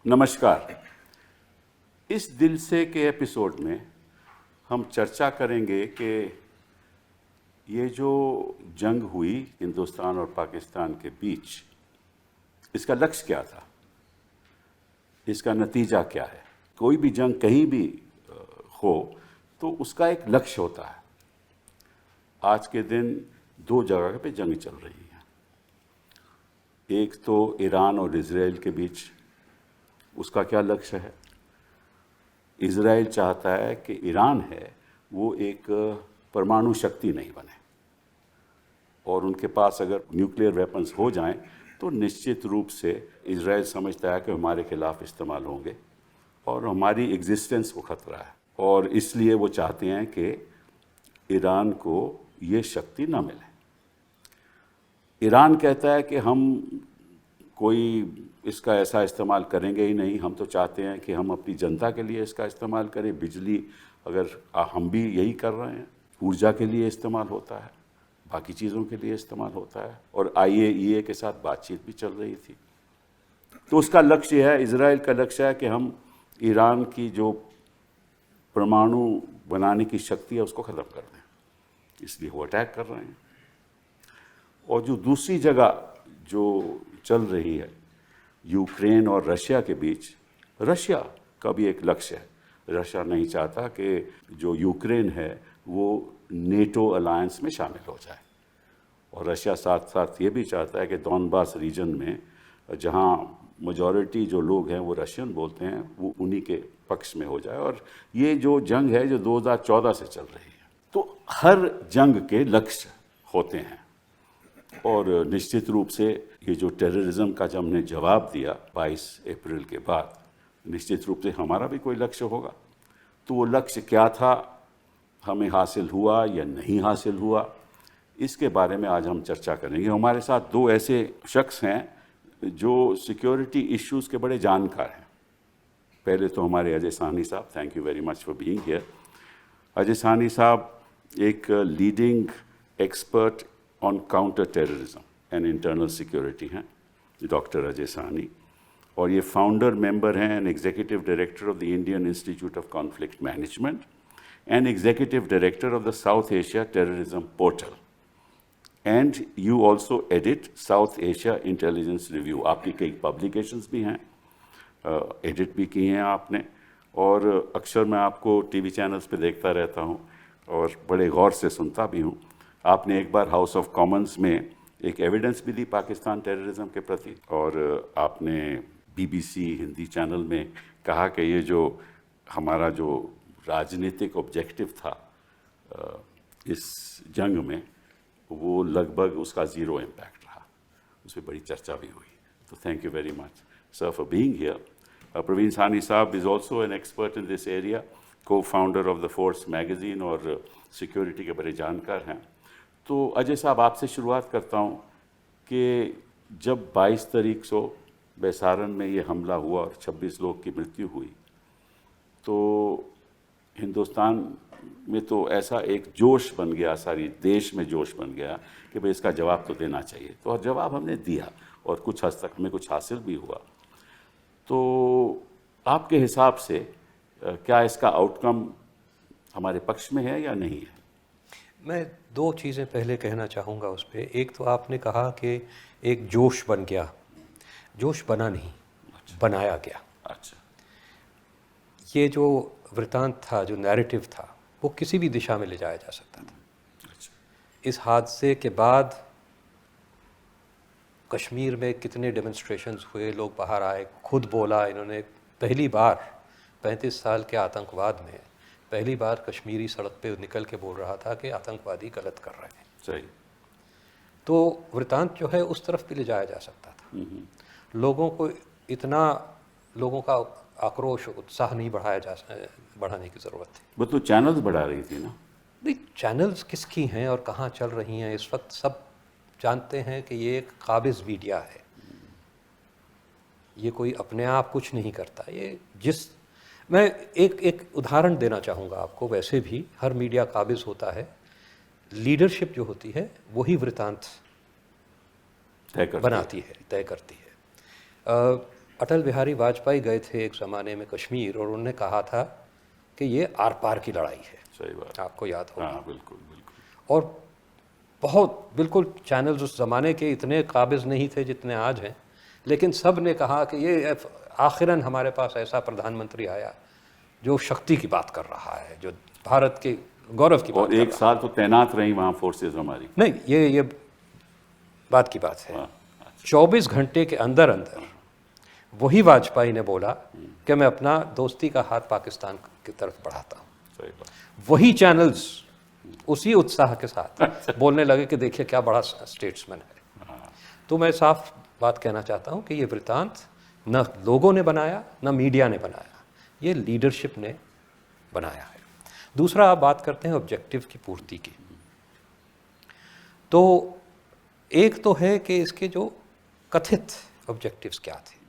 नमस्कार। इस दिल से के एपिसोड में हम चर्चा करेंगे कि ये जो जंग हुई हिंदुस्तान और पाकिस्तान के बीच, इसका लक्ष्य क्या था, इसका नतीजा क्या है। कोई भी जंग कहीं भी हो तो उसका एक लक्ष्य होता है। आज के दिन दो जगह पे जंग चल रही है। एक तो ईरान और इजराइल के बीच, उसका क्या लक्ष्य है। इजराइल चाहता है कि ईरान है वो एक परमाणु शक्ति नहीं बने, और उनके पास अगर न्यूक्लियर वेपन्स हो जाएं तो निश्चित रूप से इजराइल समझता है कि हमारे खिलाफ इस्तेमाल होंगे और हमारी एग्जिस्टेंस को खतरा है, और इसलिए वो चाहते हैं कि ईरान को ये शक्ति ना मिले। ईरान कहता है कि हम कोई इसका ऐसा इस्तेमाल करेंगे ही नहीं, हम तो चाहते हैं कि हम अपनी जनता के लिए इसका इस्तेमाल करें। बिजली अगर हम भी यही कर रहे हैं, ऊर्जा के लिए इस्तेमाल होता है, बाकी चीज़ों के लिए इस्तेमाल होता है, और IAEA के साथ बातचीत भी चल रही थी। तो उसका लक्ष्य है, इजराइल का लक्ष्य है कि हम ईरान की जो परमाणु बनाने की शक्ति है उसको ख़त्म कर दें, इसलिए वो अटैक कर रहे हैं। और जो दूसरी जगह जो चल रही है यूक्रेन और रशिया के बीच, रशिया का भी एक लक्ष्य है। रशिया नहीं चाहता कि जो यूक्रेन है वो नेटो अलायंस में शामिल हो जाए, और रशिया साथ साथ ये भी चाहता है कि डॉनबास रीजन में जहाँ मेजॉरिटी जो लोग हैं वो रशियन बोलते हैं, वो उन्हीं के पक्ष में हो जाए। और ये जो जंग है जो 2014 से चल रही है, तो हर जंग के लक्ष्य होते हैं। और निश्चित रूप से ये जो टेररिज्म का जब हमने जवाब दिया 22 अप्रैल के बाद, निश्चित रूप से हमारा भी कोई लक्ष्य होगा। तो वो लक्ष्य क्या था, हमें हासिल हुआ या नहीं हासिल हुआ, इसके बारे में आज हम चर्चा करेंगे। हमारे साथ दो ऐसे शख्स हैं जो सिक्योरिटी इश्यूज़ के बड़े जानकार हैं। पहले तो हमारे अजय साहनी साहब, thank you very much for being here. Ajay Sahni साहब एक leading expert on counter terrorism and internal security हैं, डॉक्टर अजय साहनी, और ये फाउंडर मेंबर हैं and executive director of the Indian institute of conflict management and executive director of the south Asia terrorism portal, and you also edit south Asia intelligence review. आपकी कई publications भी हैं, edit भी की हैं आपने, और अक्सर मैं आपको टीवी चैनल्स पे देखता रहता हूँ और बड़े गौर से सुनता भी हूँ। आपने एक बार हाउस ऑफ कॉमन्स में एक एविडेंस भी दी पाकिस्तान टेररिज्म के प्रति, और आपने BBC हिंदी चैनल में कहा कि ये जो हमारा जो राजनीतिक ऑब्जेक्टिव था इस जंग में, वो लगभग उसका ज़ीरो इम्पैक्ट रहा। उस पर बड़ी चर्चा भी हुई। तो thank you very much sir for being here. Praveen Sawhney साहब is also an expert in this area, co founder of the Force magazine, और सिक्योरिटी के बड़े जानकार हैं। तो अजय साहब, आपसे शुरुआत करता हूँ कि जब 22 तारीख को बैसारन में ये हमला हुआ और 26 लोग की मृत्यु हुई, तो हिंदुस्तान में तो ऐसा एक जोश बन गया, सारी देश में जोश बन गया कि भाई इसका जवाब तो देना चाहिए। तो जवाब हमने दिया और कुछ हद तक में कुछ हासिल भी हुआ। तो आपके हिसाब से क्या इसका आउटकम हमारे पक्ष में है या नहीं है? मैं दो चीज़ें पहले कहना चाहूँगा उस पर। एक तो आपने कहा कि एक जोश बन गया। जोश बना नहीं, बनाया गया। अच्छा। ये जो वृतांत था, जो नैरेटिव था, वो किसी भी दिशा में ले जाया जा सकता था। अच्छा। इस हादसे के बाद कश्मीर में कितने डेमोन्स्ट्रेशंस हुए, लोग बाहर आए, खुद बोला इन्होंने, पहली बार 35 साल के आतंकवाद में पहली बार कश्मीरी सड़क पे निकल के बोल रहा था कि आतंकवादी गलत कर रहे हैं। सही। तो वृतांत जो है उस तरफ भी ले जाया जा सकता था। लोगों को इतना, लोगों का आक्रोश, उत्साह नहीं बढ़ाने की ज़रूरत थी। वो तो चैनल्स बढ़ा रही थी ना। नहीं, चैनल्स किसकी हैं और कहाँ चल रही हैं इस वक्त सब जानते हैं कि ये एक काबिज़ मीडिया है। ये कोई अपने आप कुछ नहीं करता। ये मैं एक उदाहरण देना चाहूँगा आपको। वैसे भी हर मीडिया काबिज़ होता है, लीडरशिप जो होती है वही वृतांत बनाती है, तय करती है। अटल बिहारी वाजपेयी गए थे एक ज़माने में कश्मीर और उन्होंने कहा था कि ये आर पार की लड़ाई है, सही बात। आपको याद होगा। हाँ बिल्कुल बिल्कुल। और बहुत बिल्कुल चैनल्स उस ज़माने के इतने काबिज़ नहीं थे जितने आज हैं, लेकिन सब ने कहा कि ये आखिरन हमारे पास ऐसा प्रधानमंत्री आया जो शक्ति की बात कर रहा है, जो भारत के गौरव की बात और कर एक रहा साल तो तैनात रही वहाँ फोर्सेज हमारी। है। नहीं, ये बात की बात है। हाँ, 24 घंटे के अंदर अंदर वही वाजपेयी ने बोला कि मैं अपना दोस्ती का हाथ पाकिस्तान की तरफ बढ़ाता हूँ। सही बात। वही चैनल्स उसी उत्साह के साथ बोलने लगे कि देखिए क्या बड़ा स्टेट्समैन है। तो मैं साफ बात कहना चाहता हूँ कि ये वृत्तांत न लोगों ने बनाया न मीडिया ने बनाया, ये लीडरशिप ने बनाया है। दूसरा, आप बात करते हैं ऑब्जेक्टिव की पूर्ति की, तो एक तो है कि इसके जो कथित ऑब्जेक्टिव्स क्या थे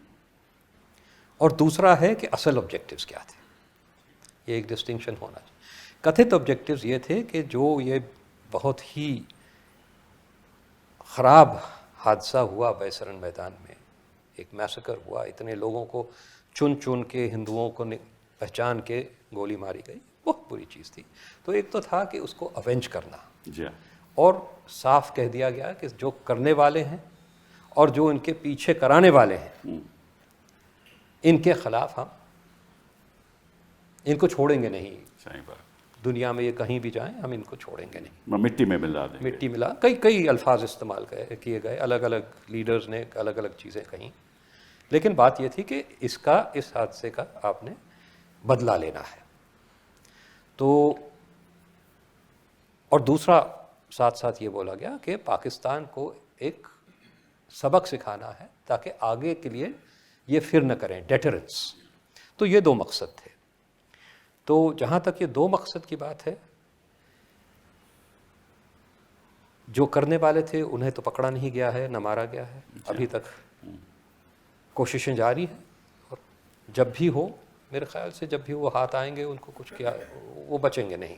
और दूसरा है कि असल ऑब्जेक्टिव्स क्या थे। ये एक डिस्टिंक्शन होना चाहिए। कथित ऑब्जेक्टिव्स ये थे कि जो ये बहुत ही ख़राब हादसा हुआ बैसरन मैदान में, एक मैसेकर हुआ, इतने लोगों को चुन चुन के हिंदुओं को पहचान के गोली मारी गई, बहुत बुरी चीज़ थी। तो एक तो था कि उसको अवेंज करना, जी और साफ कह दिया गया कि जो करने वाले हैं और जो इनके पीछे कराने वाले हैं, इनके खिलाफ हम इनको छोड़ेंगे नहीं। सही बात। दुनिया में ये कहीं भी जाएं, हम इनको छोड़ेंगे नहीं। मिट्टी में मिला देंगे। मिट्टी मिला, कई अल्फाज इस्तेमाल किए गए, अलग अलग लीडर्स ने अलग अलग चीज़ें कहीं, लेकिन बात ये थी कि इस हादसे का आपने बदला लेना है। तो और दूसरा साथ साथ ये बोला गया कि पाकिस्तान को एक सबक सिखाना है ताकि आगे के लिए ये फिर न करें, डेटरेंस। तो ये दो मकसद थे। तो जहाँ तक ये दो मकसद की बात है, जो करने वाले थे उन्हें तो पकड़ा नहीं गया है, न मारा गया है, अभी तक कोशिशें जारी हैं। और जब भी हो, मेरे ख्याल से जब भी वो हाथ आएंगे उनको कुछ किया, वो बचेंगे नहीं,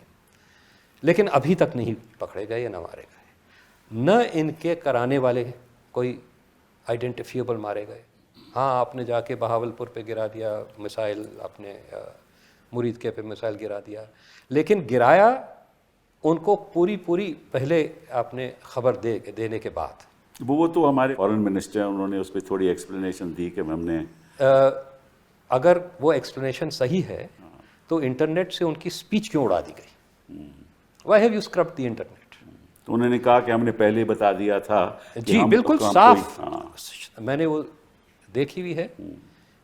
लेकिन अभी तक नहीं पकड़े गए या न मारे गए। न इनके कराने वाले कोई आइडेंटिफिएबल मारे गए। हाँ, आपने जाके बहावलपुर पे गिरा दिया मिसाइल, आपने मुरीद के पे मिसाइल गिरा दिया, लेकिन गिराया उनको पूरी पहले आपने खबर देने के बाद। वो तो हमारे फॉरेन मिनिस्टर हैं, उन्होंने उस पर थोड़ी एक्सप्लेनेशन दी कि हमने अगर वो एक्सप्लेनेशन सही है तो इंटरनेट से उनकी स्पीच क्यों उड़ा दी गई? Why have you scrapped the internet? तो उन्होंने कहा कि हमने पहले बता दिया था कि जी हम बिल्कुल तो साफ, मैंने वो देखी हुई है,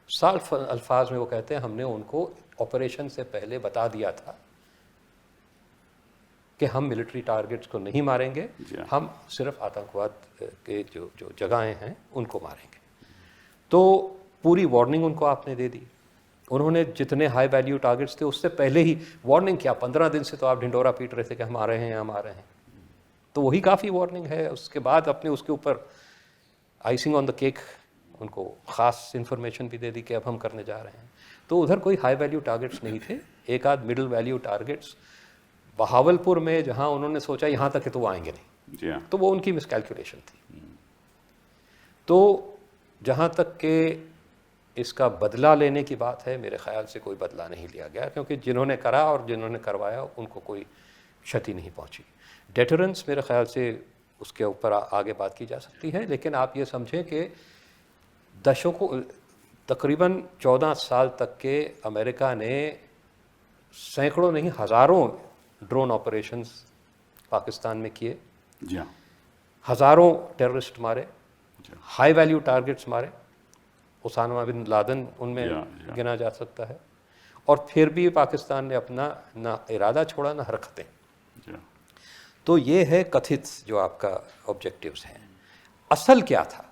साफ अल्फाज में वो कहते हैं हमने उनको ऑपरेशन से पहले बता दिया था कि हम मिलिट्री टारगेट्स को नहीं मारेंगे, हम सिर्फ आतंकवाद के जो जगहें हैं उनको मारेंगे। तो पूरी वार्निंग उनको आपने दे दी। उन्होंने जितने हाई वैल्यू टारगेट्स थे उससे पहले ही वार्निंग किया। 15 दिन से तो आप ढिंडोरा पीट रहे थे कि हम आ रहे हैं, हम आ रहे हैं, तो वही काफ़ी वार्निंग है। उसके बाद अपने उसके ऊपर आइसिंग ऑन द केक उनको ख़ास इन्फॉर्मेशन भी दे दी कि अब हम करने जा रहे हैं। तो उधर कोई हाई वैल्यू टारगेट्स नहीं थे, एक आध मिडिल वैल्यू टारगेट्स बहावलपुर में, जहां उन्होंने सोचा यहाँ तक है तो वो आएंगे नहीं, तो वो उनकी मिसकैलकुलेशन थी। तो जहाँ तक के इसका बदला लेने की बात है, मेरे ख्याल से कोई बदला नहीं लिया गया, क्योंकि जिन्होंने करा और जिन्होंने करवाया उनको कोई क्षति नहीं पहुँची। डेटरेंस मेरे ख्याल से उसके ऊपर आगे बात की जा सकती है, लेकिन आप ये समझें कि दशकों, तकरीबन 14 साल तक के अमेरिका ने सैकड़ों नहीं हज़ारों ड्रोन ऑपरेशंस पाकिस्तान में किए, हज़ारों टेररिस्ट मारे, हाई वैल्यू टारगेट्स मारे, उसामा बिन लादेन उनमें गिना जा सकता है, और फिर भी पाकिस्तान ने अपना ना इरादा छोड़ा ना हरकतें। तो ये है कथित जो आपका ऑब्जेक्टिव्स हैं। असल क्या था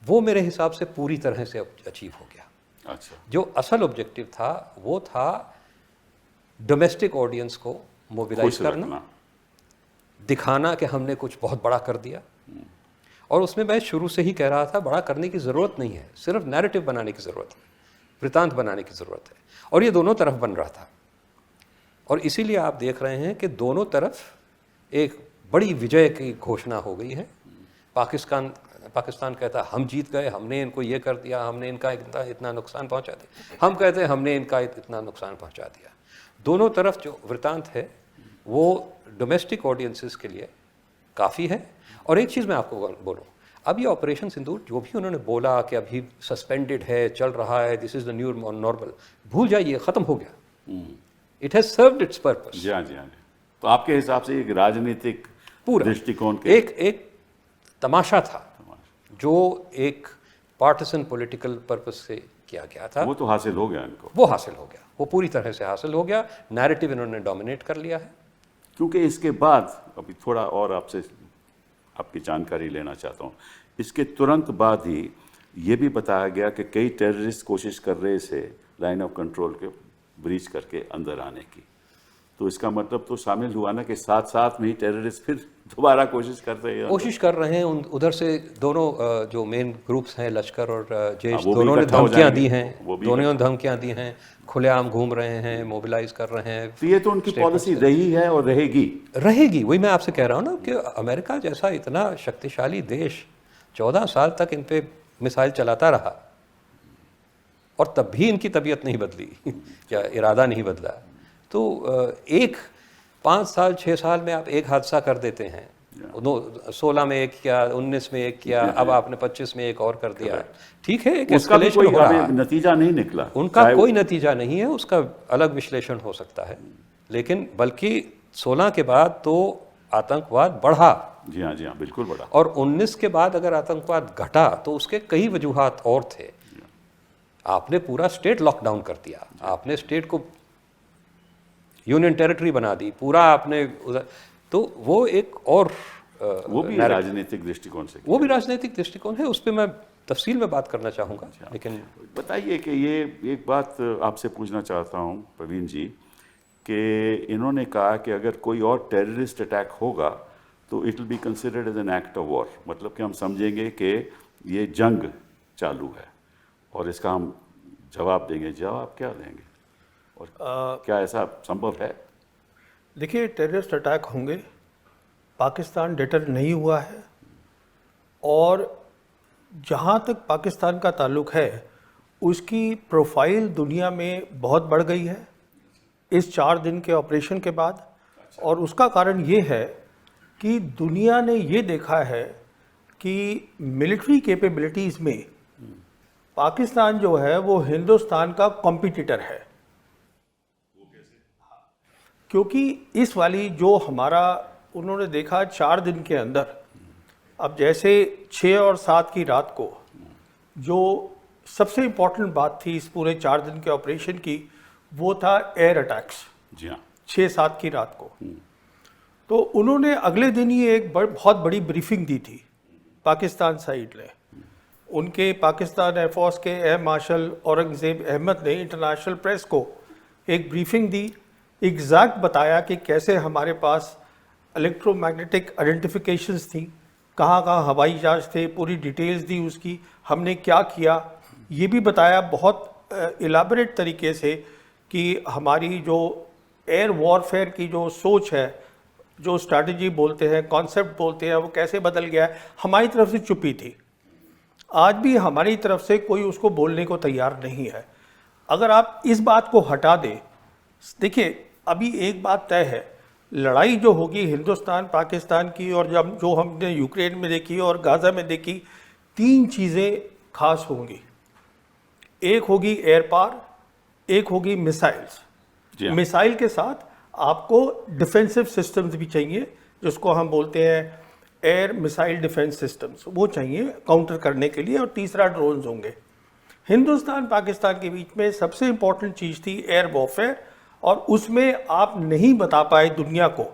वो मेरे हिसाब से पूरी तरह से अचीव हो गया। अच्छा। जो असल ऑब्जेक्टिव था वो था डोमेस्टिक ऑडियंस को मोबिलाइज करना, दिखाना कि हमने कुछ बहुत बड़ा कर दिया। और उसमें मैं शुरू से ही कह रहा था बड़ा करने की ज़रूरत नहीं है, सिर्फ नैरेटिव बनाने की ज़रूरत है, वृत्तांत बनाने की ज़रूरत है, और ये दोनों तरफ बन रहा था। और इसीलिए आप देख रहे हैं कि दोनों तरफ एक बड़ी विजय की घोषणा हो गई है। पाकिस्तान पाकिस्तान कहता हम जीत गए, हमने इनको ये कर दिया, हमने इनका इतना नुकसान पहुंचा दिया। हम कहते हैं हमने इनका इतना नुकसान पहुंचा दिया। दोनों तरफ जो वृतांत है वो डोमेस्टिक ऑडियंसेस के लिए काफ़ी है। और एक चीज़ मैं आपको बोलूँ, अब ये ऑपरेशन सिंदूर जो भी उन्होंने बोला कि अभी सस्पेंडेड है, चल रहा है, this is the new normal, भूल जाइए, ख़त्म हो गया। It has served its purpose. जी हाँ, जी हाँ। तो आपके हिसाब से एक राजनीतिक पूरा दृष्टिकोण के एक तमाशा था जो एक पार्टिसन पॉलिटिकल पर्पस से किया गया था। वो तो हासिल हो गया इनको, वो हासिल हो गया, वो पूरी तरह से हासिल हो गया। नैरेटिव इन्होंने डोमिनेट कर लिया है। क्योंकि इसके बाद अभी थोड़ा और आपसे आपकी जानकारी लेना चाहता हूँ। इसके तुरंत बाद ही ये भी बताया गया कि कई टेररिस्ट कोशिश कर रहे थे लाइन ऑफ कंट्रोल के ब्रीच करके अंदर आने की। तो इसका मतलब तो शामिल हुआ ना कि साथ साथ में ही टेररिस्ट फिर दोबारा कोशिश कर रहे हैं। उधर से दोनों जो मेन ग्रुप्स हैं, लश्कर और जैश, वो भी दोनों ने इकट्ठा हो धमकियां दी जाएंगे। हैं, वो भी दोनों ने धमकियां दी हैं, खुलेआम घूम रहे हैं, मोबिलाइज कर रहे हैं। तो ये तो उनकी पॉलिसी रही है और रहेगी। वही मैं आपसे कह रहा हूँ ना कि अमेरिका जैसा इतना शक्तिशाली देश 14 साल तक इन पे मिसाइल चलाता रहा और तब भी इनकी तबीयत नहीं बदली या इरादा नहीं बदला। तो एक 5 साल 6 साल में आप एक हादसा कर देते हैं, 16 में एक किया, 19 में एक किया, अब आपने 25 में एक और कर दिया। ठीक है, एक उसका भी एस्केलेशन कोई हो रहा है, नतीजा नहीं निकला, उनका कोई नतीजा नहीं है, उसका अलग विश्लेषण हो सकता है। लेकिन बल्कि 16 के बाद तो आतंकवाद बढ़ा। जी हाँ, जी हाँ, बिल्कुल बढ़ा। और 19 के बाद अगर आतंकवाद घटा तो उसके कई वजूहात और थे। आपने पूरा स्टेट लॉकडाउन कर दिया, आपने स्टेट को यूनियन टेरिटरी बना दी, पूरा आपने तो वो एक और वो भी राजनीतिक दृष्टिकोण से, वो भी राजनीतिक दृष्टिकोण है, उस पर मैं तफसील में बात करना चाहूँगा। लेकिन बताइए कि ये एक बात आपसे पूछना चाहता हूँ प्रवीण जी, कि इन्होंने कहा कि अगर कोई और टेररिस्ट अटैक होगा तो it will be considered as an act of war. मतलब कि हम समझेंगे कि ये जंग चालू है और इसका हम जवाब देंगे। जवाब क्या देंगे और क्या ऐसा संभव है? देखिए, टेररिस्ट अटैक होंगे, पाकिस्तान डिटर नहीं हुआ है। और जहाँ तक पाकिस्तान का ताल्लुक़ है, उसकी प्रोफाइल दुनिया में बहुत बढ़ गई है इस 4 दिन के ऑपरेशन के बाद। और उसका कारण ये है कि दुनिया ने ये देखा है कि मिलिट्री कैपेबिलिटीज़ में पाकिस्तान जो है वो हिंदुस्तान का कॉम्पिटिटर है। क्योंकि इस वाली जो हमारा उन्होंने देखा 4 दिन के अंदर, अब जैसे 6 और 7 की रात को जो सबसे इम्पोर्टेंट बात थी इस पूरे 4 दिन के ऑपरेशन की, वो था एयर अटैक्स। जी हाँ, 6-7 की रात को। तो उन्होंने अगले दिन ही एक बहुत बड़ी ब्रीफिंग दी थी पाकिस्तान साइड ने। उनके पाकिस्तान एयरफोर्स के एयर मार्शल औरंगजेब अहमद ने इंटरनेशनल प्रेस को एक ब्रीफिंग दी, एग्जैक्ट बताया कि कैसे हमारे पास इलेक्ट्रोमैग्नेटिक आइडेंटिफिकेशंस थी, कहाँ कहाँ हवाई जहाज थे, पूरी डिटेल्स दी उसकी, हमने क्या किया, ये भी बताया बहुत इलाबरेट तरीके से कि हमारी जो एयर वॉरफेयर की जो सोच है, जो स्ट्रैटेजी बोलते हैं, कॉन्सेप्ट बोलते हैं, वो कैसे बदल गया है। हमारी तरफ से चुप्पी थी, आज भी हमारी तरफ से कोई उसको बोलने को तैयार नहीं है। अगर आप इस बात को हटा दें, देखिए अभी एक बात तय है, लड़ाई जो होगी हिंदुस्तान पाकिस्तान की और जब जो हमने यूक्रेन में देखी और गाज़ा में देखी, 3 चीज़ें खास होंगी। एक होगी एयर पार, एक होगी मिसाइल्स। मिसाइल के साथ आपको डिफेंसिव सिस्टम्स भी चाहिए, जिसको हम बोलते हैं एयर मिसाइल डिफेंस सिस्टम्स, वो चाहिए काउंटर करने के लिए। और तीसरा ड्रोन्स होंगे। हिंदुस्तान पाकिस्तान के बीच में सबसे इंपॉर्टेंट चीज़ थी एयर वॉरफेयर, और उसमें आप नहीं बता पाए दुनिया को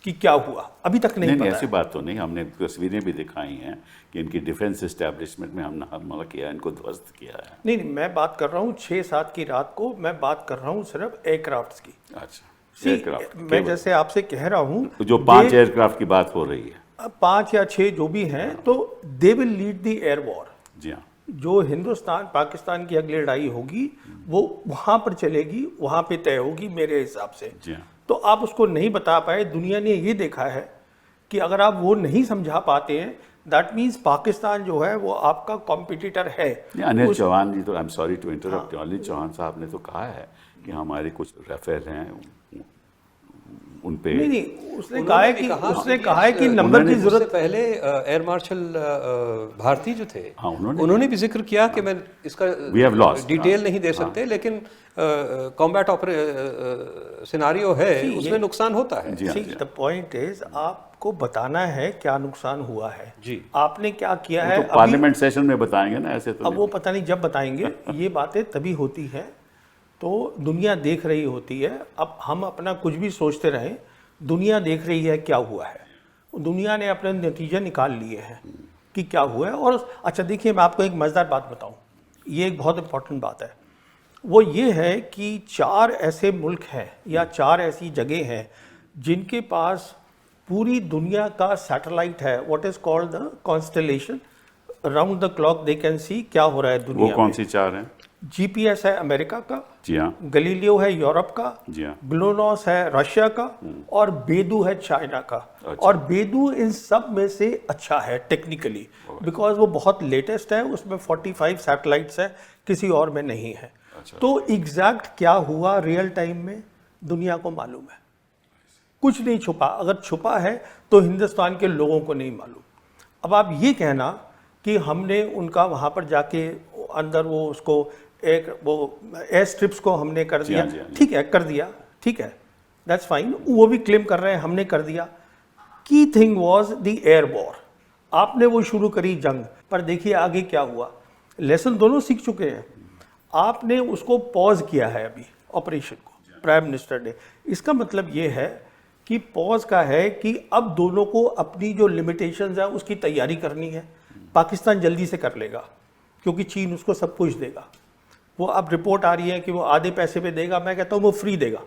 कि क्या हुआ, अभी तक नहीं पता। ऐसी बात तो नहीं, हमने तस्वीरें भी दिखाई हैं कि इनकी डिफेंस एस्टेब्लिशमेंट में हमने हमला किया, इनको ध्वस्त किया है। नहीं, मैं बात कर रहा हूँ 6-7 की रात को, मैं बात कर रहा हूँ सिर्फ एयरक्राफ्ट्स की। अच्छा, एयरक्राफ्ट मैं जैसे आपसे कह रहा हूँ, जो 5 एयरक्राफ्ट की बात हो रही है, 5 या 6 जो भी हैं, तो they will lead the air war. जी हाँ, जो हिंदुस्तान पाकिस्तान की अगली लड़ाई होगी वो वहाँ पर चलेगी, वहाँ पे तय होगी मेरे हिसाब से। जी हाँ। तो आप उसको नहीं बता पाए। दुनिया ने ये देखा है कि अगर आप वो नहीं समझा पाते हैं दैट मीन्स पाकिस्तान जो है वो आपका कॉम्पिटिटर है। नहीं, अनिल चौहान जी तो, I am sorry to interrupt, Anil Chauhan साहब ने तो कहा है कि हमारे कुछ राफेल हैं उन पे। नहीं, उसने कहा है कि नंबर की जरूरत। पहले एयर मार्शल भारती जो थे, हाँ, उन्होंने भी जिक्र किया कि मैं इसका डिटेल नहीं दे सकते, लेकिन कॉम्बैट सिनारियो है, उसमें नुकसान होता है। द पॉइंट इज आपको बताना है क्या नुकसान हुआ है जी, आपने क्या किया है। तो पार्लियामेंट सेशन में बताएंगे ना, ऐसे तो अब वो पता नहीं जब बताएंगे। ये बातें तभी होती हैं तो दुनिया देख रही होती है। अब हम अपना कुछ भी सोचते रहें, दुनिया देख रही है क्या हुआ है। दुनिया ने अपने नतीजे निकाल लिए हैं कि क्या हुआ है। और अच्छा देखिए, मैं आपको एक मज़ेदार बात बताऊं, ये एक बहुत इंपॉर्टेंट बात है। वो ये है कि 4 ऐसे मुल्क हैं या 4 ऐसी जगह हैं जिनके पास पूरी दुनिया का सैटेलाइट है, what is called the constellation, round the clock they can see क्या हो रहा है दुनिया में। वो कौन सी 4 हैं? जीपीएस है अमेरिका का, जी हाँ, गलीलियो है यूरोप का, जी हाँ, ग्लोनॉस है रशिया का, और बेदू है चाइना का। अच्छा। और बेदू इन सब में से अच्छा है टेक्निकली, बिकॉज वो बहुत लेटेस्ट है, उसमें 45 सैटेलाइट्स है, किसी और में नहीं है। अच्छा। तो एग्जैक्ट क्या हुआ रियल टाइम में दुनिया को मालूम है, कुछ नहीं छुपा। अगर छुपा है तो हिंदुस्तान के लोगों को नहीं मालूम। अब आप ये कहना कि हमने उनका वहाँ पर जाके अंदर वो उसको एक वो एयर स्ट्रिप्स को हमने कर दिया, ठीक है, कर दिया, ठीक है, दैट्स फाइन, वो भी क्लेम कर रहे हैं हमने कर दिया। Key thing was the air war, आपने वो शुरू करी जंग, पर देखिए आगे क्या हुआ। लेसन दोनों सीख चुके हैं। आपने उसको पॉज किया है अभी ऑपरेशन को, प्राइम मिनिस्टर ने। इसका मतलब ये है कि पॉज का है कि अब दोनों को अपनी जो लिमिटेशंस है उसकी तैयारी करनी है। पाकिस्तान जल्दी से कर लेगा क्योंकि चीन उसको सब कुछ देगा। वो अब रिपोर्ट आ रही है कि वो आधे पैसे पे देगा, मैं कहता हूँ वो फ्री देगा,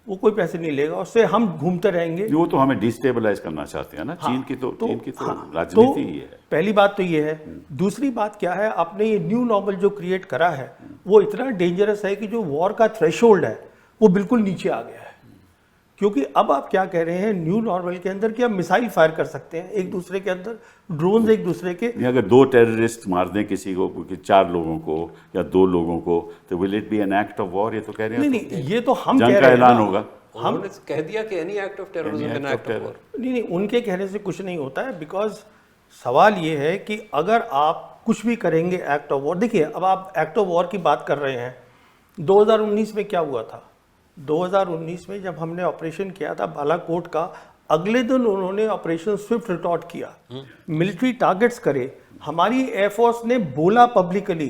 वो कोई पैसे नहीं लेगा, उससे हम घूमते रहेंगे। वो तो हमें डिस्टेबलाइज करना चाहते हैं ना। हाँ, चीन की तो हाँ, राजनीति ही है। पहली बात तो ये है। दूसरी बात क्या है, आपने ये न्यू नॉर्मल जो क्रिएट करा है वो इतना डेंजरस है कि जो वॉर का थ्रेशोल्ड है वो बिल्कुल नीचे आ गया है। क्योंकि अब आप क्या कह रहे हैं न्यू नॉर्मल के अंदर कि आप मिसाइल फायर कर सकते हैं एक दूसरे के अंदर, ड्रोन एक दूसरे के। अगर 2 टेररिस्ट मार दें किसी को, 4 लोगों को या 2 लोगों को, तो will it be N act of war? ये तो कह रहे हैं। नहीं, ये तो हम जंग कह का रहे हैं ऐलान ना। होगा। हम कह दिया कि any act of terrorism N act of war. नहीं, उनके कहने से कुछ नहीं होता है। बिकॉज सवाल ये है कि अगर आप कुछ भी करेंगे एक्ट ऑफ वॉर, देखिए अब आप एक्ट ऑफ वॉर की बात कर रहे हैं। 2019 में क्या हुआ था? 2019 में जब हमने ऑपरेशन किया था बालाकोट का, अगले दिन उन्होंने ऑपरेशन स्विफ्ट रिटॉर्ट किया, मिलिट्री टारगेट्स करे। हमारी एयरफोर्स ने बोला publicly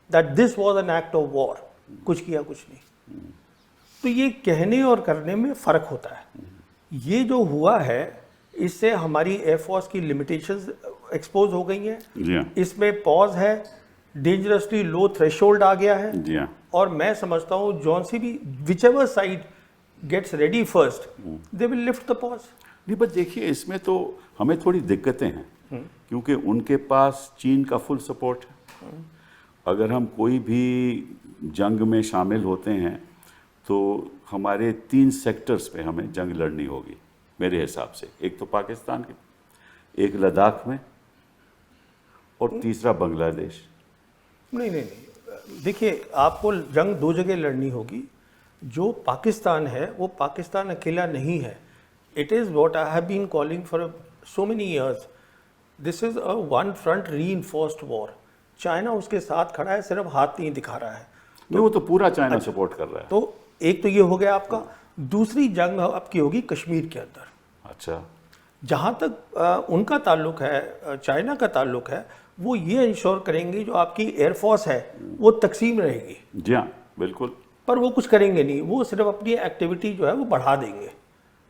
that this was an act of war, कुछ किया कुछ नहीं। तो ये कहने और करने में फ़र्क होता है। ये जो हुआ है इससे हमारी एयरफोर्स की लिमिटेशंस एक्सपोज हो गई हैं। जी हाँ, इसमें पॉज है, डेंजरसली लो थ्रेशोल्ड आ गया है। जी हाँ। और मैं समझता हूँ जॉन सी भी whichever side gets ready first they will lift the pause. नहीं, बस देखिए इसमें तो हमें थोड़ी दिक्कतें हैं क्योंकि उनके पास चीन का फुल सपोर्ट है। अगर हम कोई भी जंग में शामिल होते हैं तो हमारे 3 सेक्टर्स पे हमें जंग लड़नी होगी मेरे हिसाब से। एक तो पाकिस्तान के, एक लद्दाख में, और तीसरा बांग्लादेश। नहीं, देखिए आपको जंग 2 जगह लड़नी होगी। जो पाकिस्तान है वो पाकिस्तान अकेला नहीं है। It is what I have been calling for so many years, this is a one front reinforced war. China उसके साथ खड़ा है, सिर्फ हाथ नहीं दिखा रहा है। तो वो तो पूरा चाइना सपोर्ट कर रहा है। तो एक तो ये हो गया आपका। दूसरी जंग आपकी होगी कश्मीर के अंदर। अच्छा, जहाँ तक उनका ताल्लुक है, चाइना का ताल्लुक है, वो ये इंश्योर करेंगे जो आपकी एयरफोर्स है वो तकसीम रहेगी। जी हाँ, बिल्कुल। पर वो कुछ करेंगे नहीं, वो सिर्फ अपनी एक्टिविटी जो है वो बढ़ा देंगे,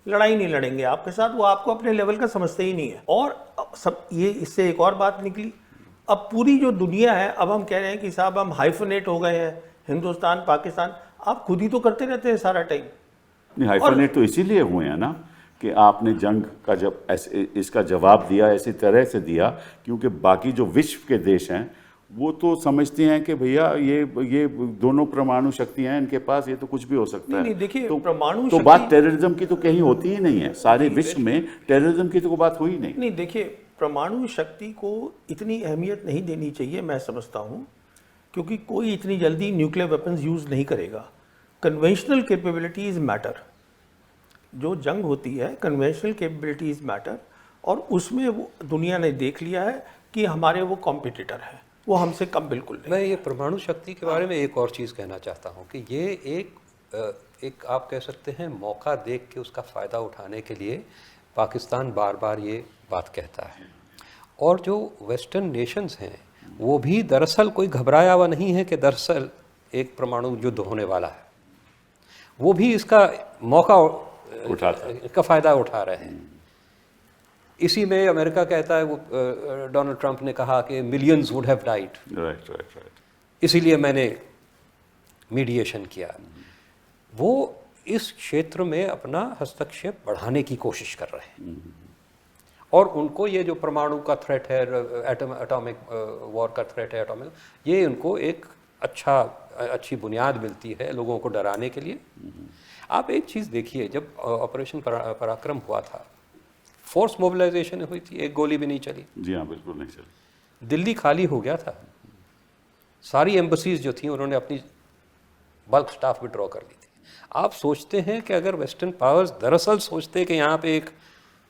लड़ाई नहीं लड़ेंगे आपके साथ। वो आपको अपने लेवल का समझते ही नहीं है। और सब ये, इससे एक और बात निकली, अब पूरी जो दुनिया है, अब हम कह रहे हैं कि साहब हम हाइफनेट हो गए हैं, हिंदुस्तान पाकिस्तान। आप खुद ही तो करते रहते हैं सारा टाइम। नहीं, हाइफनेट तो इसीलिए हुए हैं ना कि आपने जंग का जब इसका जवाब दिया ऐसी तरह से दिया, क्योंकि बाकी जो विश्व के देश हैं वो तो समझते हैं कि भैया ये दोनों परमाणु शक्तियां हैं इनके पास, ये तो कुछ भी हो सकता है। नहीं, देखिए तो परमाणु तो बात टेररिज्म की तो कहीं होती ही नहीं है। सारे विश्व में टेररिज्म की तो कोई बात हुई नहीं। नहीं, देखिए परमाणु शक्ति को इतनी अहमियत नहीं देनी चाहिए, मैं समझता हूँ, क्योंकि कोई इतनी जल्दी न्यूक्लियर वेपन्स यूज़ नहीं करेगा। Conventional capabilities matter. जो जंग होती है, कन्वेंशनल कैपेबिलिटीज़ मैटर, और उसमें वो दुनिया ने देख लिया है कि हमारे वो कॉम्पिटिटर हैं, वो हमसे कम बिल्कुल नहीं। मैं ये परमाणु शक्ति के बारे में एक और चीज़ कहना चाहता हूँ कि ये एक आप कह सकते हैं मौका देख के उसका फ़ायदा उठाने के लिए पाकिस्तान बार बार ये बात कहता है, और जो वेस्टर्न नेशंस हैं वो भी दरअसल कोई घबराया हुआ नहीं है कि दरअसल एक परमाणु युद्ध होने वाला है, वो भी इसका मौका का फ़ायदा उठा रहे हैं। इसी में अमेरिका कहता है, वो डोनाल्ड ट्रंप ने कहा कि millions would have died, right, इसीलिए मैंने मीडिएशन किया। वो इस क्षेत्र में अपना हस्तक्षेप बढ़ाने की कोशिश कर रहे हैं, और उनको ये जो परमाणु का थ्रेट है, एटॉमिक वॉर का थ्रेट है, एटॉमिक, ये उनको एक अच्छी बुनियाद मिलती है लोगों को डराने के लिए। आप एक चीज़ देखिए, जब ऑपरेशन पराक्रम हुआ था, फोर्स मोबिलाइजेशन हुई थी, एक गोली भी नहीं चली। जी हाँ, बिल्कुल नहीं चली। दिल्ली खाली हो गया था, सारी एम्बसीज जो थी उन्होंने अपनी बल्क स्टाफ विड्रॉ कर ली थी। आप सोचते हैं कि अगर वेस्टर्न पावर्स दरअसल सोचते कि यहाँ पे एक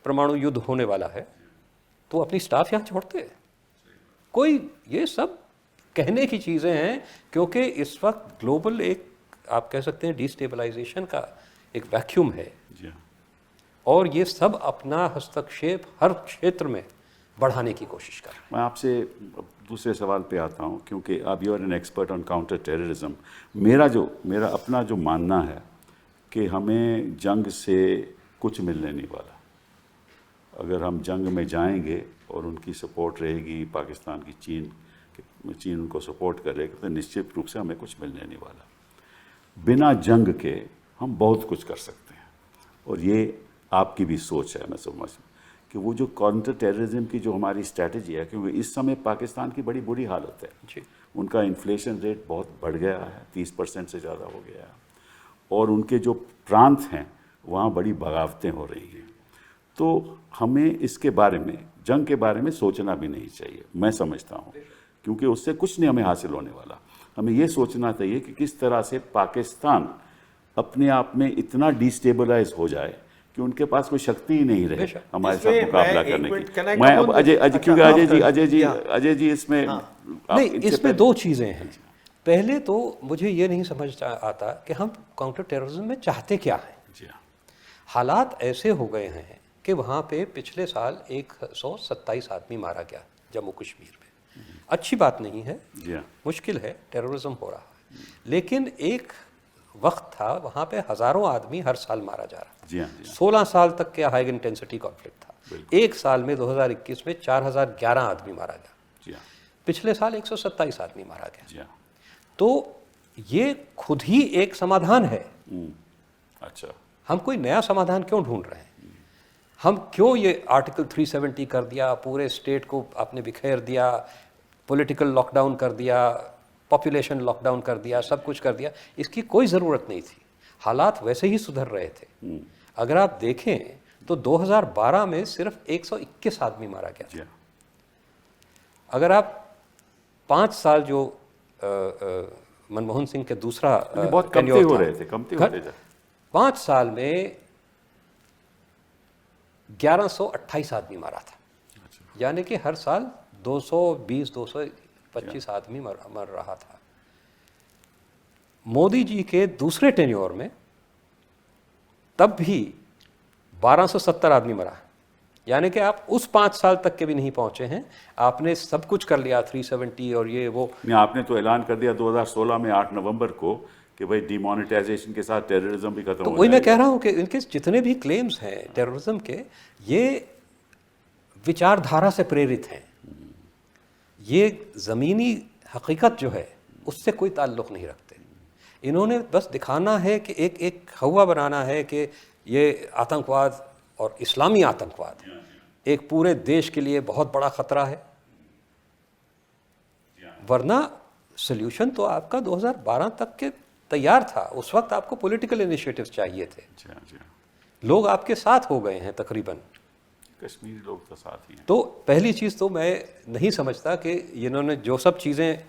परमाणु युद्ध होने वाला है तो अपनी स्टाफ यहाँ छोड़ते? कोई, ये सब कहने की चीज़ें हैं, क्योंकि इस वक्त ग्लोबल एक आप कह सकते हैं डिस्टेबलाइजेशन का एक वैक्यूम है, और ये सब अपना हस्तक्षेप हर क्षेत्र में बढ़ाने की कोशिश कर रहे हैं। मैं आपसे दूसरे सवाल पे आता हूँ, क्योंकि आप you are an expert on counter terrorism. मेरा अपना जो मानना है कि हमें जंग से कुछ मिलने नहीं वाला। अगर हम जंग में जाएंगे और उनकी सपोर्ट रहेगी पाकिस्तान की, चीन उनको सपोर्ट करेगा, तो निश्चित रूप से हमें कुछ मिलने नहीं वाला। बिना जंग के हम बहुत कुछ कर सकते हैं, और ये आपकी भी सोच है, मैं समझ कि वो जो काउंटर टेररिज्म की जो हमारी स्ट्रैटेजी है, क्योंकि इस समय पाकिस्तान की बड़ी बुरी हालत है जी। उनका इन्फ्लेशन रेट बहुत बढ़ गया है, 30% से ज़्यादा हो गया है, और उनके जो प्रांत हैं वहाँ बड़ी बगावतें हो रही हैं। तो हमें इसके बारे में, जंग के बारे में सोचना भी नहीं चाहिए, मैं समझता हूँ, क्योंकि उससे कुछ नहीं हमें हासिल होने वाला। हमें ये सोचना चाहिए कि किस तरह से पाकिस्तान अपने आप में इतना डिस्टेबलाइज हो जाए कि उनके पास कोई शक्ति ही नहीं रहे हमारे साथ मुकाबला करने की। मैं अब क्योंकि अजय जी इसमें नहीं, इसमें दो चीज़ें हैं। पहले तो मुझे ये नहीं समझ आता कि हम काउंटर टेररिज्म में चाहते क्या हैं। हालात ऐसे हो गए हैं कि वहाँ पे पिछले साल 127 आदमी मारा गया जम्मू कश्मीर में। अच्छी बात नहीं है, मुश्किल है, टेररिज्म हो रहा है, लेकिन एक वक्त था वहाँ पे हज़ारों आदमी हर साल मारा जा रहा था। 16 साल तक के हाई इंटेंसिटी कॉन्फ्लिक्ट था। एक साल में 2021 में 4011 आदमी मारा गया। पिछले साल 127 आदमी मारा गया। तो ये खुद ही एक समाधान है। अच्छा, हम कोई नया समाधान क्यों ढूंढ रहे हैं? हम क्यों ये आर्टिकल 370 कर दिया, पूरे स्टेट को आपने बिखेर दिया, पॉलिटिकल लॉकडाउन कर दिया, पॉपुलेशन लॉकडाउन कर दिया, सब कुछ कर दिया? इसकी कोई ज़रूरत नहीं थी। हालात वैसे ही सुधर रहे थे। अगर आप देखें तो 2012 में सिर्फ 121 आदमी मारा गया। अगर आप 5 साल जो मनमोहन सिंह के दूसरा बहुत कमते हो रहे थे, 5 साल में 1128 आदमी मारा था। यानी कि हर साल 220-225 आदमी मर रहा था। मोदी जी के दूसरे टेन्योर में तब भी 1270 आदमी मरा। यानी कि आप उस 5 साल तक के भी नहीं पहुंचे हैं। आपने सब कुछ कर लिया, 370 और ये वो। आपने तो ऐलान कर दिया 2016 में 8 नवंबर को कि भाई डिमोनेटाइजेशन के साथ टेररिज्म भी खत्म हो वही मैं कह रहा हूं कि इनके जितने भी क्लेम्स हैं टेररिज्म के, ये विचारधारा से प्रेरित हैं। ये ज़मीनी हकीकत जो है उससे कोई ताल्लुक़ नहीं रखते। इन्होंने बस दिखाना है कि एक हवा बनाना है कि ये आतंकवाद और इस्लामी आतंकवाद एक पूरे देश के लिए बहुत बड़ा ख़तरा है। वरना सल्यूशन तो आपका 2012 तक के तैयार था। उस वक्त आपको पॉलिटिकल इनिशिएटिव्स चाहिए थे। लोग आपके साथ हो गए हैं तकरीबन। कश्मीरी लोग तो साथ ही हैं। तो पहली चीज़ तो मैं नहीं समझता कि इन्होंने जो सब चीज़ें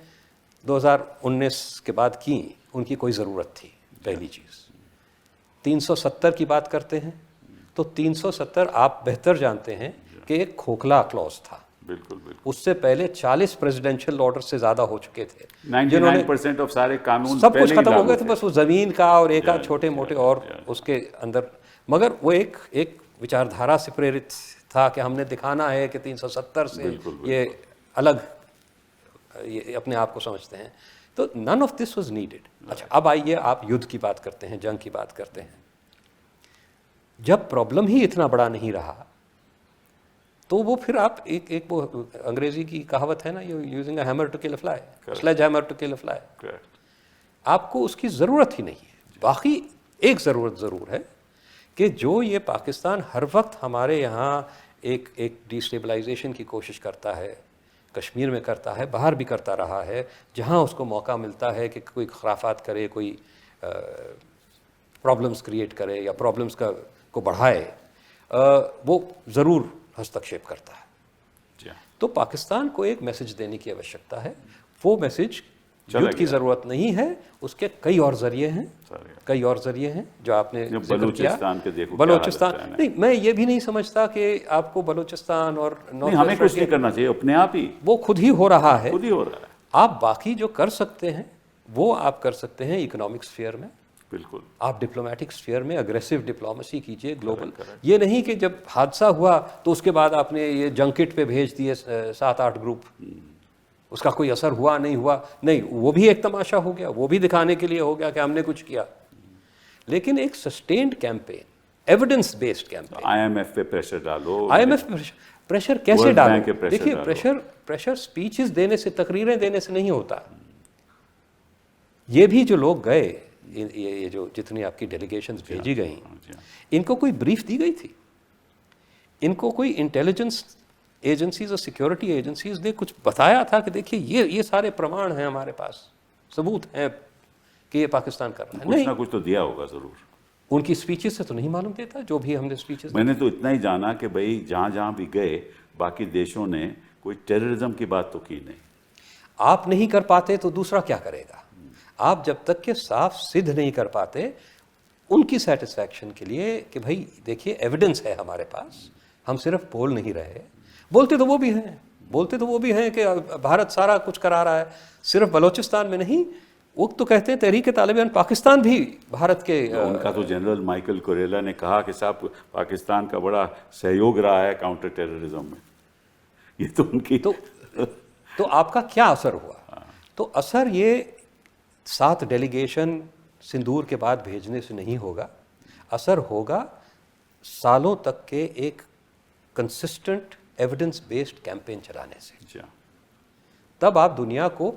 2019 के बाद की उनकी कोई ज़रूरत थी। पहली चीज़ 370 की बात करते हैं तो 370 आप बेहतर जानते हैं कि एक खोखला क्लॉज था। बिल्कुल बिल्कुल। उससे पहले 40 प्रेसिडेंशियल ऑर्डर से ज़्यादा हो चुके थे। 99% ऑफ सारे कानून सब पहले कुछ ही खत्म हो लागू गए थे, बस वो ज़मीन का और एक आध छोटे मोटे और yeah. उसके अंदर। मगर वो एक विचारधारा से प्रेरित था कि हमने दिखाना है कि 370 से ये अलग ये अपने आप को समझते हैं। तो none of this was needed. अच्छा, अब आइए आप युद्ध की बात करते हैं, जंग की बात करते हैं। जब प्रॉब्लम ही इतना बड़ा नहीं रहा तो वो फिर आप एक वो अंग्रेजी की कहावत है ना, using a hammer to kill a fly, sledge hammer to kill a fly. आपको उसकी ज़रूरत ही नहीं है। बाकी एक ज़रूरत ज़रूर है कि जो ये पाकिस्तान हर वक्त हमारे यहाँ एक डिस्टेबलाइजेशन की कोशिश करता है, कश्मीर में करता है, बाहर भी करता रहा है, जहाँ उसको मौका मिलता है कि कोई खराफात करे, कोई प्रॉब्लम्स क्रिएट करे या प्रॉब्लम्स को बढ़ाए, वो ज़रूर हस्तक्षेप करता है। तो पाकिस्तान को एक मैसेज देने की आवश्यकता है। वो मैसेज युद्ध की ज़रूरत नहीं है, उसके कई और ज़रिए हैं, कई और ज़रिए हैं जो आपने बलूचिस्तान के देखो, बलूचिस्तान नहीं, मैं ये भी नहीं समझता कि आपको बलूचिस्तान और नहीं, हमें कुछ नहीं करना चाहिए, अपने आप ही वो खुद ही हो रहा है, खुद ही हो रहा है। आप बाकी जो कर सकते हैं वो आप कर सकते हैं इकोनॉमिक स्फीयर में। बिल्कुल, आप डिप्लोमेटिक स्फीयर में अग्रेसिव डिप्लोमेसी कीजिए ग्लोबल। ये नहीं कि जब हादसा हुआ तो उसके बाद आपने ये जंकिट पे भेज दिए 7-8 ग्रुप, उसका कोई असर हुआ नहीं हुआ, नहीं, वो भी एक तमाशा हो गया, वो भी दिखाने के लिए हो गया कि हमने कुछ किया। लेकिन एक sustained campaign, evidence based campaign, IMF पे प्रेशर डालो। IMF पे प्रेशर कैसे डालो? देखिए, प्रेशर स्पीचेस देने से, तकरीरें देने से नहीं होता। ये भी जो लोग गए, ये जो जितनी आपकी डेलीगेशंस भेजी गई, इनको कोई ब्रीफ दी गई थी? इनको कोई इंटेलिजेंस एजेंसीज और सिक्योरिटी एजेंसीज ने कुछ बताया था कि देखिए ये सारे प्रमाण हैं हमारे पास, सबूत हैं कि ये पाकिस्तान कर रहा है? कुछ ना कुछ तो दिया होगा जरूर। उनकी स्पीचेस से तो नहीं मालूम देता, जो भी हमने स्पीचेस। मैंने तो इतना ही जाना कि भाई जहाँ जहाँ भी गए बाकी देशों ने कोई टेररिज्म की बात तो की नहीं। आप नहीं कर पाते तो दूसरा क्या करेगा? आप जब तक के साफ सिद्ध नहीं कर पाते उनकी सेटिस्फैक्शन के लिए कि भाई देखिए एविडेंस है हमारे पास, हम सिर्फ बोल नहीं रहे। बोलते तो वो भी हैं कि भारत सारा कुछ करा रहा है, सिर्फ बलूचिस्तान में नहीं, वो तो कहते हैं तहरीक तालिबान पाकिस्तान भी भारत के उनका तो जनरल माइकल कोरेला ने कहा कि साहब पाकिस्तान का बड़ा सहयोग रहा है काउंटर टेररिज्म में। ये तो उनकी तो आपका क्या असर हुआ? तो असर ये 7 डेलीगेशन सिंदूर के बाद भेजने से नहीं होगा, असर होगा सालों तक के एक कंसिस्टेंट एविडेंस बेस्ड कैंपेन चलाने से। तब आप दुनिया को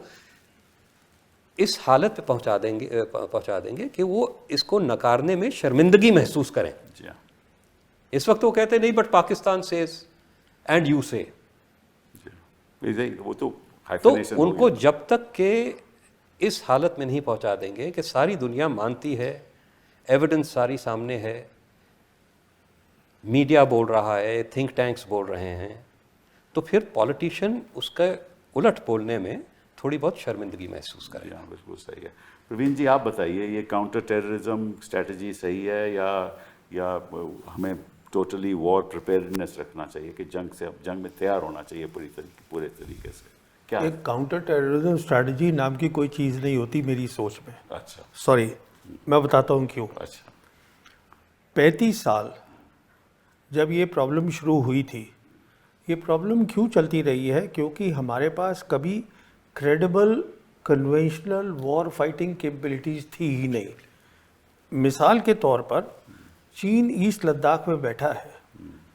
इस हालत पे पहुंचा देंगे कि वो इसको नकारने में शर्मिंदगी महसूस करें। इस वक्त वो कहते नहीं, but Pakistan says and you से। वो तो उनको जब तक के इस हालत में नहीं पहुंचा देंगे कि सारी दुनिया मानती है, एविडेंस सारी सामने है, मीडिया बोल रहा है, थिंक टैंक्स बोल रहे हैं, तो फिर पॉलिटिशियन उसका उलट बोलने में थोड़ी बहुत शर्मिंदगी महसूस करेगा। बिल्कुल सही है। प्रवीण जी, आप बताइए, ये काउंटर टेररिज्म स्ट्रेटजी सही है या हमें टोटली वॉर प्रिपेयर्डनेस रखना चाहिए कि जंग में तैयार होना चाहिए पूरे तरीके से? क्या एक काउंटर टेररिज्म स्ट्रेटजी नाम की कोई चीज़ नहीं होती मेरी सोच में। अच्छा, सॉरी, मैं बताता हूँ क्यों। अच्छा, 35 साल जब ये प्रॉब्लम शुरू हुई थी, ये प्रॉब्लम क्यों चलती रही है? क्योंकि हमारे पास कभी credible conventional war fighting capabilities थी ही नहीं। मिसाल के तौर पर चीन ईस्ट लद्दाख में बैठा है,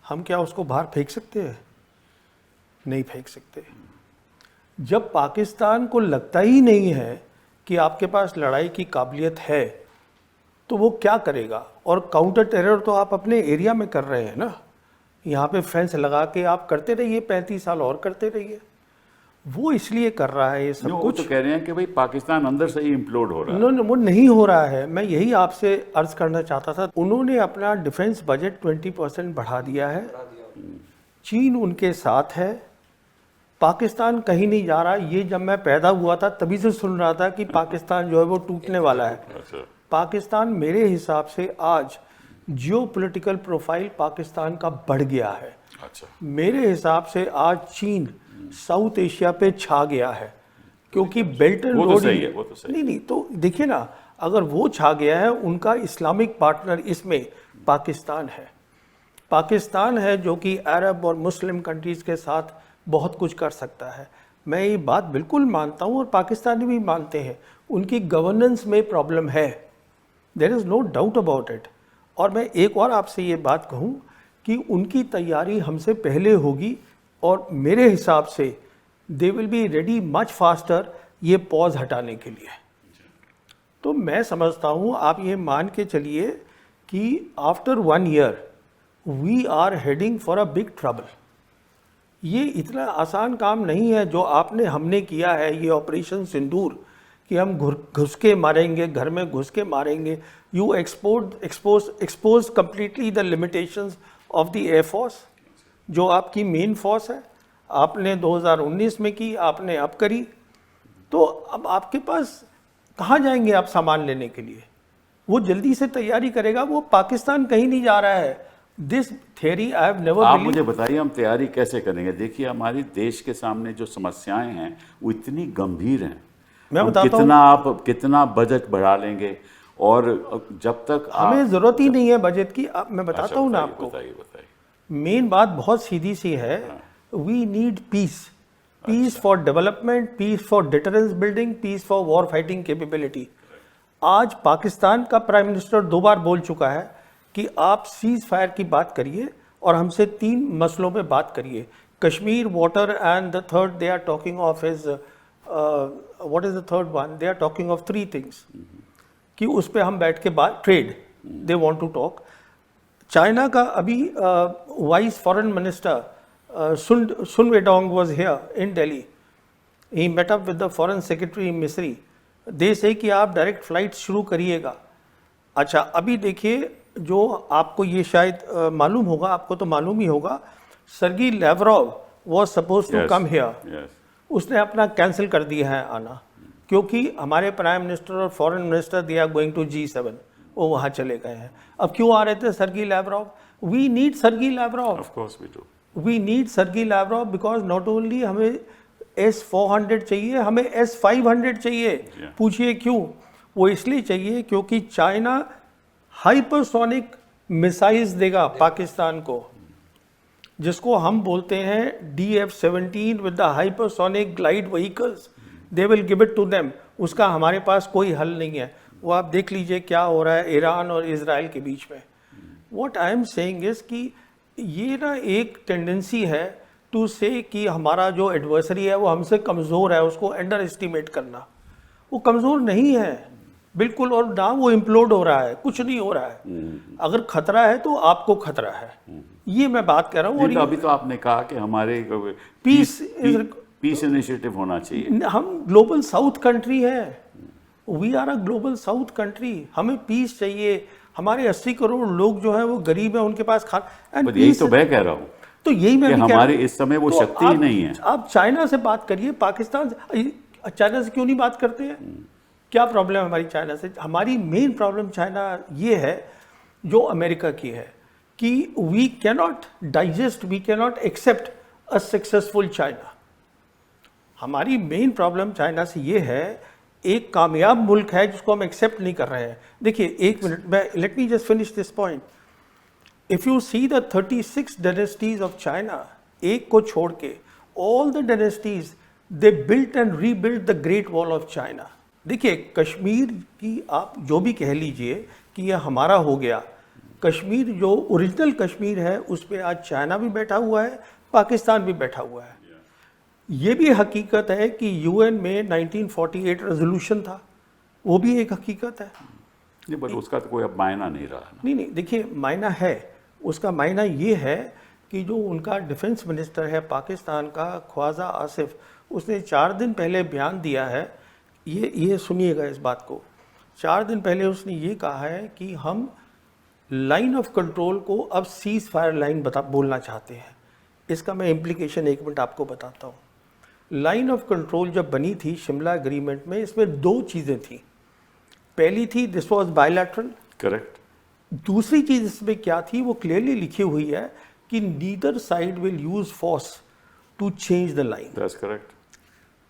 हम क्या उसको बाहर फेंक सकते हैं? नहीं फेंक सकते। जब पाकिस्तान को लगता ही नहीं है कि आपके पास लड़ाई की काबिलियत है तो वो क्या करेगा? और काउंटर टेरर तो आप अपने एरिया में कर रहे हैं ना, यहाँ पे फेंस लगा के आप करते रहिए, 35 साल और करते रहिए। वो इसलिए कर रहा है ये सब कुछ। तो कह रहे हैं कि भाई पाकिस्तान अंदर से ही इम्प्लोड हो रहा है। वो नहीं हो रहा है। मैं यही आपसे अर्ज करना चाहता था। उन्होंने अपना डिफेंस बजट 20% बढ़ा दिया है चीन उनके साथ है, पाकिस्तान कहीं नहीं जा रहा। ये जब मैं पैदा हुआ था तभी से सुन रहा था कि पाकिस्तान जो है वो टूटने वाला है। अच्छा। पाकिस्तान मेरे हिसाब से आज जियोपॉलिटिकल प्रोफाइल पाकिस्तान का बढ़ गया है। अच्छा। मेरे हिसाब से आज चीन साउथ एशिया पे छा गया है, क्योंकि बेल्ट एंड वो तो रोड सही है, वो तो सही है। नहीं, तो देखिए ना, अगर वो छा गया है, उनका इस्लामिक पार्टनर इसमें पाकिस्तान है। पाकिस्तान है जो कि अरब और मुस्लिम कंट्रीज़ के साथ बहुत कुछ कर सकता है। मैं ये बात बिल्कुल मानता हूँ और पाकिस्तानी भी मानते हैं, उनकी गवर्नेंस में प्रॉब्लम है, there is no doubt about it. और मैं एक और आपसे ये बात कहूँ कि उनकी तैयारी हमसे पहले होगी और मेरे हिसाब से they will be ready much faster ये पॉज हटाने के लिए। तो मैं समझता हूँ, आप ये मान के चलिए कि after 1 year we are heading for a big trouble. ये इतना आसान काम नहीं है जो आपने हमने किया है, ये ऑपरेशन सिंदूर, कि हम घुस के मारेंगे, घर में घुस के मारेंगे। You expose completely the limitations of the air force, जो आपकी मेन फोर्स है। आपने 2019 में की, आपने अब करी, तो अब आपके पास कहाँ जाएंगे आप सामान लेने के लिए? वो जल्दी से तैयारी करेगा, वो पाकिस्तान कहीं नहीं जा रहा है। This theory I have never आप मुझे बताइए हम तैयारी कैसे करेंगे? देखिए हमारे देश के सामने जो समस्याएं हैं वो इतनी गंभीर हैं। मैं हम बताता हूं, कितना बजट बढ़ा लेंगे, और जब तक हमें जरूरत ही नहीं है बजट की। मैं बताता अच्छा, हूँ ना बताइए, आपको, बताइए। मेन बात बहुत सीधी सी है। We need peace, peace for development, peace for deterrence building, peace for war fighting capability. आज पाकिस्तान का प्राइम मिनिस्टर 2 बार बोल चुका है कि आप सीज फायर की बात करिए और हमसे 3 मसलों पे बात करिए, Kashmir, water and the third they are talking of is what is the third one, they are talking of 3 things, कि उस पे हम बैठ के बात, trade they want to talk. China का अभी vice foreign minister Sun Weidong was here in Delhi, he met up with the foreign secretary Misri. They से कि आप डायरेक्ट फ्लाइट शुरू करिएगा। अच्छा, अभी देखिए, जो आपको ये शायद मालूम होगा, आपको तो मालूम ही होगा, Sergey Lavrov was suppose to come here, उसने अपना कैंसिल कर दिया है आना, क्योंकि हमारे प्राइम मिनिस्टर और foreign minister they are going to G7, वो वहाँ चले गए हैं। अब क्यों आ रहे थे Sergey Lavrov? We need Sergey Lavrov, of course we do. We need Sergey Lavrov because not only हमें S-400 चाहिए, हमें S-500 चाहिए। पूछिए क्यों? वो इसलिए चाहिए क्योंकि चाइना हाइपरसोनिक मिसाइल्स देगा पाकिस्तान को, जिसको हम बोलते हैं DF-17 with the hypersonic glide vehicles, they will give it to them. उसका हमारे पास कोई हल नहीं है। वो आप देख लीजिए क्या हो रहा है ईरान और इजराइल के बीच में। What I am saying is कि ये ना एक टेंडेंसी है टू से कि हमारा जो एडवर्सरी है वो हमसे कमज़ोर है, उसको अंडर एस्टिमेट करना। वो कमज़ोर नहीं है बिल्कुल, और ना वो इम्प्लोड हो रहा है, कुछ नहीं हो रहा है। अगर खतरा है तो आपको खतरा है, ये मैं बात कर रहा हूँ। और तो अभी तो आपने कहा कि हमारे पीस इनिशिएटिव होना चाहिए। हम ग्लोबल साउथ कंट्री है, we are a global south country, हमें पीस चाहिए। हमारे 80 करोड़ लोग जो हैं वो गरीब हैं, उनके पास खाना, यही तो मैं कह रहा हूँ, तो यही मैं भी हमारे इस समय वो तो शक्ति ही नहीं है। आप चाइना से बात करिए, पाकिस्तान से, चाइना से क्यों नहीं बात करते हैं? क्या प्रॉब्लम है हमारी चाइना से? हमारी मेन प्रॉब्लम चाइना ये है जो अमेरिका की है कि we cannot digest, we cannot accept a successful China. हमारी मेन प्रॉब्लम चाइना से ये है, एक कामयाब मुल्क है जिसको हम एक्सेप्ट नहीं कर रहे हैं। देखिए एक मिनट, मैं let me just finish this point. If you see the 36 dynasties of China, एक को छोड़ के all the dynasties they built and rebuilt the great wall of China. देखिए कश्मीर की आप जो भी कह लीजिए कि ये हमारा हो गया, कश्मीर जो ओरिजिनल कश्मीर है उस पर आज चाइना भी बैठा हुआ है, पाकिस्तान भी बैठा हुआ है। ये भी हकीकत है कि यूएन में 1948 रेजोल्यूशन था, वो भी एक हकीकत है। नहीं, बट उसका तो कोई अब मायना नहीं रहा। नहीं, देखिए मायना है, उसका मायना ये है कि जो उनका डिफेंस मिनिस्टर है पाकिस्तान का, ख्वाजा आसिफ, उसने 4 दिन पहले बयान दिया है, ये सुनिएगा इस बात को। 4 दिन पहले उसने ये कहा है कि हम लाइन ऑफ कंट्रोल को अब सीज फायर लाइन बोलना चाहते हैं। इसका मैं इम्प्लीकेशन 1 मिनट आपको बताता हूँ। लाइन ऑफ कंट्रोल जब बनी थी शिमला एग्रीमेंट में, इसमें 2 चीज़ें थी। पहली थी दिस वाज बायलैटरल। करेक्ट। दूसरी चीज़ इसमें क्या थी, वो क्लियरली लिखी हुई है कि neither side will use force to change the line. That's correct.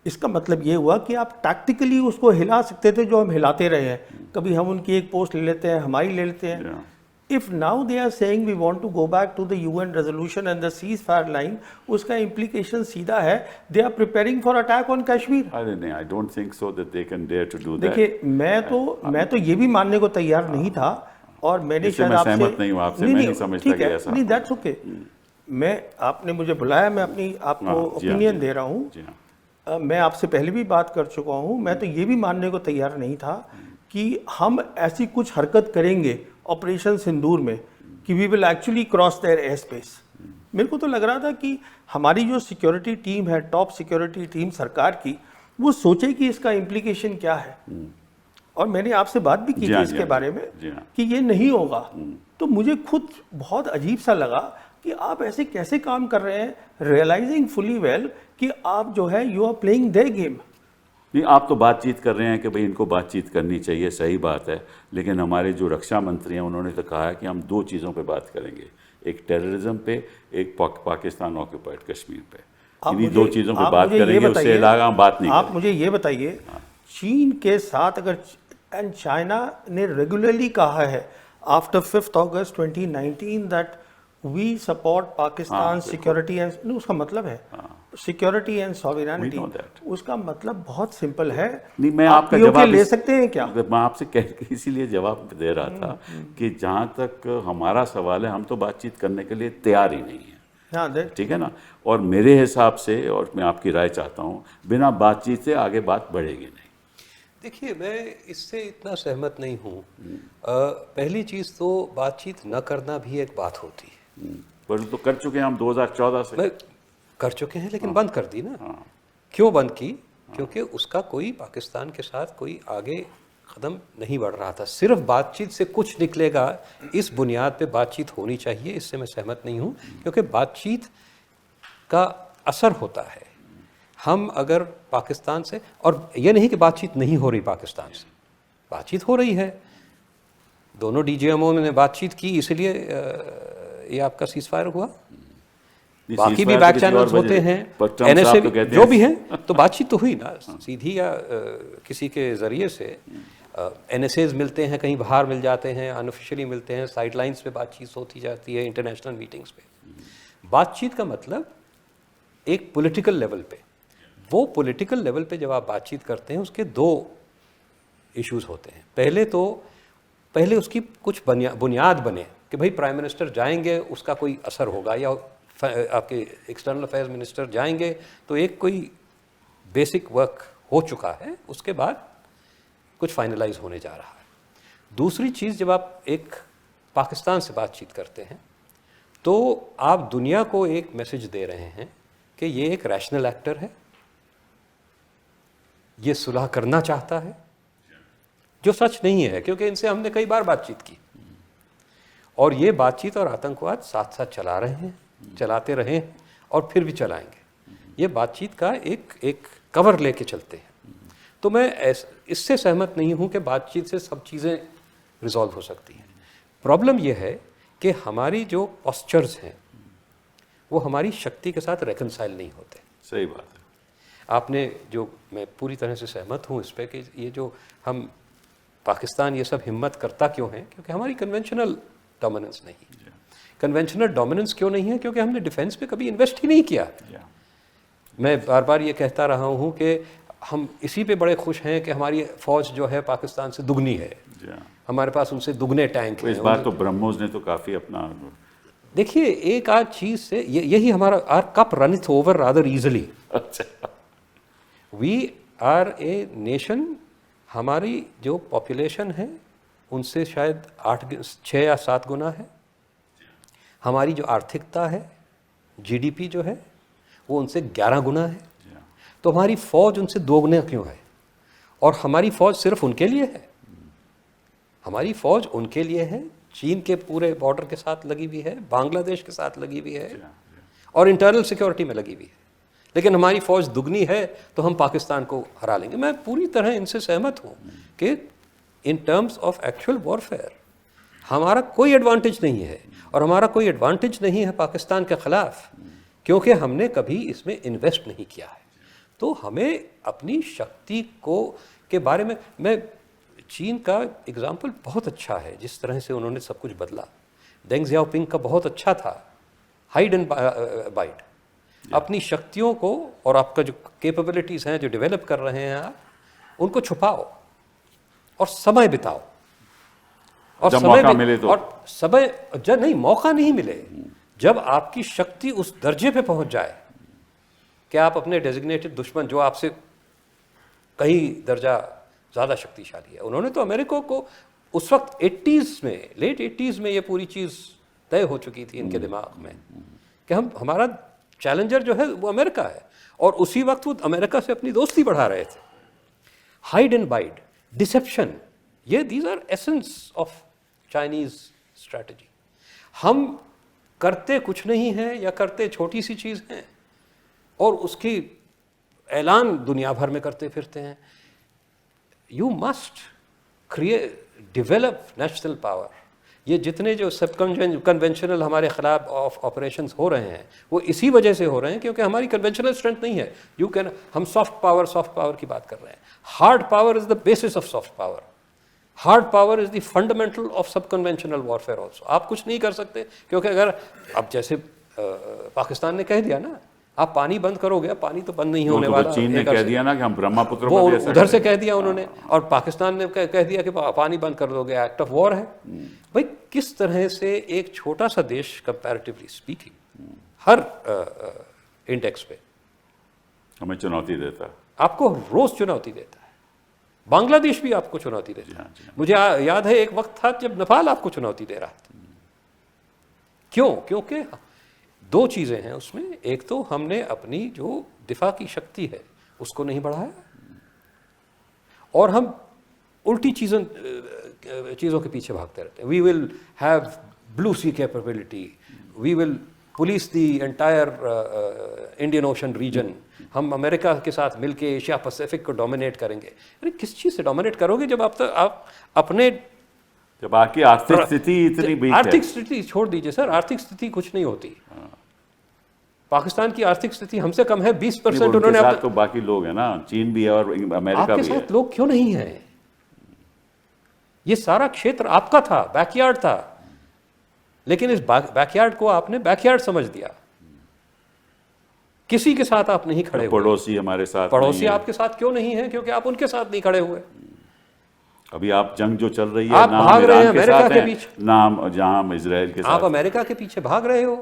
इसका मतलब ये हुआ कि आप टैक्टिकली उसको हिला सकते थे, जो हम हिलाते रहे हैं। कभी हम उनकी एक पोस्ट ले लेते हैं, हमारी ले लेते हैं। Yeah. If now they are saying we want to go back to the UN resolution and the ceasefire line, उसका इम्प्लीकेशन सीधा है they are preparing for attack on Kashmir. अरे नहीं, I don't think so that they can dare to do that. देखिए, मैं तो ये भी मानने को तैयार नहीं था, और मैंने शायद आपसे सहमत नहीं हूं आपसे, मैं नहीं समझता कि ऐसा। नहीं, दैट्स ओके। मैं, आपने मुझे बुलाया, मैं अपनी आपको ओपिनियन दे रहा हूँ। जी हाँ। मैं आपसे पहले भी बात कर चुका हूँ, मैं तो ये भी मानने को तैयार नहीं था कि हम ऐसी कुछ हरकत करेंगे ऑपरेशन सिंदूर में कि we will actually cross their air space. मेरे को तो लग रहा था कि हमारी जो सिक्योरिटी टीम है, टॉप सिक्योरिटी टीम सरकार की, वो सोचे कि इसका इम्प्लीकेशन क्या है। और मैंने आपसे बात भी की थी इसके बारे में कि ये नहीं होगा। तो मुझे खुद बहुत अजीब सा लगा कि आप ऐसे कैसे काम कर रहे हैं, रियलाइजिंग फुली वेल कि आप जो है you are playing their game. नहीं, आप तो बातचीत कर रहे हैं कि भाई इनको बातचीत करनी चाहिए, सही बात है, लेकिन हमारे जो रक्षा मंत्री हैं उन्होंने तो कहा है कि हम 2 चीज़ों पे बात करेंगे, एक टेररिज्म पे, एक पाकिस्तान ऑक्यूपाइड कश्मीर पे। इन्हीं 2 चीज़ों पे बात करेंगे, उससे अलावा हम बात नहीं आप मुझे ये बताइए, चीन के साथ अगर, एंड चाइना ने रेगुलरली कहा है after 5 August 2019 that we support Pakistan security and, उसका मतलब है सिक्योरिटी एंड सॉवरेनिटी। उसका मतलब बहुत सिंपल है। नहीं, मैं आपका जवाब ले सकते हैं क्या? मैं आपसे इसीलिए जवाब दे रहा था कि जहां तक हमारा सवाल है, हम तो बातचीत करने के लिए तैयार ही नहीं है। ठीक है ना। और मेरे हिसाब से, और मैं आपकी राय चाहता हूं, बिना बातचीत से आगे बात बढ़ेगी नहीं। देखिए, मैं इससे इतना सहमत नहीं हूँ। पहली चीज़ तो बातचीत न करना भी एक बात होती है। पर तो कर चुके हैं हम 2014 से। कर चुके हैं, लेकिन बंद कर दी ना। क्यों बंद की? क्योंकि उसका कोई पाकिस्तान के साथ कोई आगे कदम नहीं बढ़ रहा था। सिर्फ बातचीत से कुछ निकलेगा, इस बुनियाद पे बातचीत होनी चाहिए, इससे मैं सहमत नहीं हूँ। क्योंकि बातचीत का असर होता है। हम अगर पाकिस्तान से, और ये नहीं कि बातचीत नहीं हो रही पाकिस्तान से, बातचीत हो रही है। दोनों डीजीएमओ ने बातचीत की, इसलिए ये आपका सीज़फायर हुआ। बाकी भी बैक चैनल्स होते हैं, एनएसए जो भी हैं, तो बातचीत तो हुई ना, सीधी या किसी के ज़रिए से। एनएसएज मिलते हैं, कहीं बाहर मिल जाते हैं, अनऑफिशियली मिलते हैं, साइडलाइंस पे बातचीत होती जाती है, इंटरनेशनल मीटिंग्स पे। बातचीत का मतलब एक पॉलिटिकल लेवल पे, वो पॉलिटिकल लेवल पे जब आप बातचीत करते हैं, उसके 2 इश्यूज होते हैं। पहले उसकी कुछ बुनियाद बने कि भाई प्राइम मिनिस्टर जाएंगे, उसका कोई असर होगा, या आपके एक्सटर्नल अफेयर्स मिनिस्टर जाएंगे, तो एक कोई बेसिक वर्क हो चुका है, उसके बाद कुछ फाइनलाइज होने जा रहा है। दूसरी चीज़, जब आप एक पाकिस्तान से बातचीत करते हैं, तो आप दुनिया को एक मैसेज दे रहे हैं कि ये एक रैशनल एक्टर है, ये सुलह करना चाहता है, जो सच नहीं है, क्योंकि इनसे हमने कई बार बातचीत की, और ये बातचीत और आतंकवाद साथ साथ चला रहे हैं, चलाते रहे हैं, और फिर भी चलाएंगे। ये बातचीत का एक कवर लेके चलते हैं। तो मैं इससे सहमत नहीं हूं कि बातचीत से सब चीज़ें रिजॉल्व हो सकती हैं। प्रॉब्लम ये है कि हमारी जो पॉस्चर्स हैं, वो हमारी शक्ति के साथ रेकनसाइल नहीं होते। सही बात है। आपने जो, मैं पूरी तरह से सहमत हूँ इस पर कि ये जो हम पाकिस्तान ये सब हिम्मत करता क्यों है, क्योंकि हमारी कन्वेंशनल डोमिनेंस नहीं। कन्वेंशनल डोमिनेंस क्यों नहीं है? क्योंकि हमने डिफेंस पे कभी इन्वेस्ट ही नहीं किया। मैं बार बार ये कहता रहा हूँ कि हम इसी पे बड़े खुश हैं कि हमारी फ़ौज जो है पाकिस्तान से दुगनी है, हमारे पास उनसे दुगने टैंक हैं। इस बार तो ब्रह्मोस ने तो काफ़ी अपना, देखिए, एक आध चीज़ से यही हमारा our cup runneth over rather easily. अच्छा, वी आर ए नेशन, हमारी जो पॉपुलेशन है उनसे शायद 6 या 7 गुना है। हमारी जो आर्थिकता है, जीडीपी जो है, वो उनसे 11 गुना है। तो हमारी फ़ौज उनसे 2 गुना क्यों है? और हमारी फ़ौज सिर्फ उनके लिए है? हमारी फ़ौज उनके लिए है, चीन के पूरे बॉर्डर के साथ लगी हुई है, बांग्लादेश के साथ लगी हुई है, और इंटरनल सिक्योरिटी में लगी हुई है, लेकिन हमारी फौज दुगनी है तो हम पाकिस्तान को हरा लेंगे। मैं पूरी तरह इनसे सहमत हूँ कि in terms of actual warfare हमारा कोई एडवांटेज नहीं है, और हमारा कोई एडवांटेज नहीं है पाकिस्तान के ख़िलाफ़, क्योंकि हमने कभी इसमें इन्वेस्ट नहीं किया है। तो हमें अपनी शक्ति को के बारे में, मैं चीन का एग्जाम्पल बहुत अच्छा है, जिस तरह से उन्होंने सब कुछ बदला। डेंग ज़ियाओपिंग का बहुत अच्छा था, हाइड एंड बाइट, अपनी शक्तियों को और आपका जो कैपेबिलिटीज़ हैं जो डेवलप कर रहे हैं आप, उनको छुपाओ और समय बिताओ, और जब समय मौका मिले तो। और समय जब नहीं, मौका नहीं मिले, जब आपकी शक्ति उस दर्जे पे पहुंच जाए कि आप अपने डेजिग्नेटेड दुश्मन जो आपसे कई दर्जा ज़्यादा शक्तिशाली है। उन्होंने तो अमेरिका को उस वक्त 80s में, लेट 80s में ये पूरी चीज़ तय हो चुकी थी इनके दिमाग में कि हमारा चैलेंजर जो है वो अमेरिका है, और उसी वक्त वो अमेरिका से अपनी दोस्ती बढ़ा रहे थे। हाइड एंड बाइड, डिसेप्शन, ये these are essence of Chinese strategy. हम करते कुछ नहीं हैं या करते छोटी सी चीज़ हैं और उसकी ऐलान दुनिया भर में करते फिरते हैं। You must develop national power. ये जितने जो सब कन्वेंशनल हमारे खिलाफ ऑपरेशंस हो रहे हैं वो इसी वजह से हो रहे हैं क्योंकि हमारी कन्वेंशनल स्ट्रेंथ नहीं है। हम सॉफ्ट पावर की बात कर रहे हैं। Hard power is the basis of soft power. Hard power is the fundamental of सब कन्वेंशनल वॉरफेयर ऑल्सो। आप कुछ नहीं कर सकते क्योंकि अगर अब जैसे पाकिस्तान ने कह दिया ना, आप पानी बंद करोगे, पानी तो बंद नहीं होने वाला। चीन ने कह दिया ना कि हम ब्रह्मपुत्र वो उधर से कह दिया उन्होंने, और पाकिस्तान ने कह दिया कि पानी बंद कर दोगे, एक्ट ऑफ वॉर है। भाई किस तरह से एक छोटा सा देश कंपैरेटिवली स्पीकिंग हर इंडेक्स पे हमें चुनौती देता है, आपको रोज चुनौती देता है। बांग्लादेश भी आपको चुनौती देता है। मुझे याद है एक वक्त था जब नेपाल आपको चुनौती दे रहा था। क्यों? क्योंकि दो चीज़ें हैं उसमें। एक तो हमने अपनी जो दिफा की शक्ति है उसको नहीं बढ़ाया, और हम उल्टी चीज़ों के पीछे भागते रहते हैं। We will have blue sea capability, we will police the entire Indian Ocean region, हम अमेरिका के साथ मिलके एशिया पैसिफिक को डोमिनेट करेंगे। अरे किस चीज़ से डोमिनेट करोगे जब आप अपने, जब आपकी आर्थिक स्थिति इतनी वीक है। आर्थिक स्थिति छोड़ दीजिए सर, आर्थिक स्थिति कुछ नहीं होती। पाकिस्तान की आर्थिक स्थिति हमसे कम है 20%। उन्होंने साथ तो बाकी लोग हैं ना, चीन भी है और अमेरिका आपके भी है। साथ लोग क्यों नहीं है? ये सारा क्षेत्र आपका था, बैकयार्ड था, लेकिन इस बैकयार्ड को आपने बैकयार्ड समझ दिया। किसी के साथ आप नहीं खड़े हुए। पड़ोसी हमारे साथ, पड़ोसी आपके साथ क्यों नहीं है? क्योंकि आप उनके साथ नहीं खड़े हुए। अभी आप जंग जो चल रही है, आप भाग रहे हैं अमेरिका के पीछे, नाम जहां हम इजराइल के साथ, आप अमेरिका के पीछे भाग रहे हो।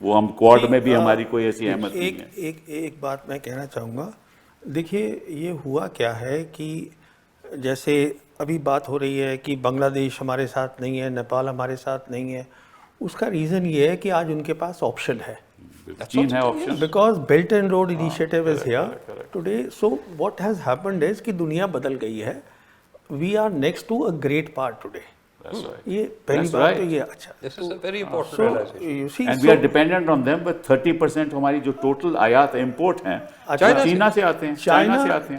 वो हम क्वाड में भी हमारी कोई ऐसी अहमत नहीं है। एक बात मैं कहना चाहूँगा। देखिए ये हुआ क्या है कि जैसे अभी बात हो रही है कि बांग्लादेश हमारे साथ नहीं है, नेपाल हमारे साथ नहीं है। उसका रीज़न ये है कि आज उनके पास ऑप्शन है, चीन है option, because belt and road initiative is here today. So what has happened is कि दुनिया बदल गई है। We are next to a great part today. ये पहली बात तो ये अच्छा। This is a very important realization. You see, and we are dependent on them, but 30% हमारी जो टोटल आयात इंपोर्ट हैं चाइना से आते हैं।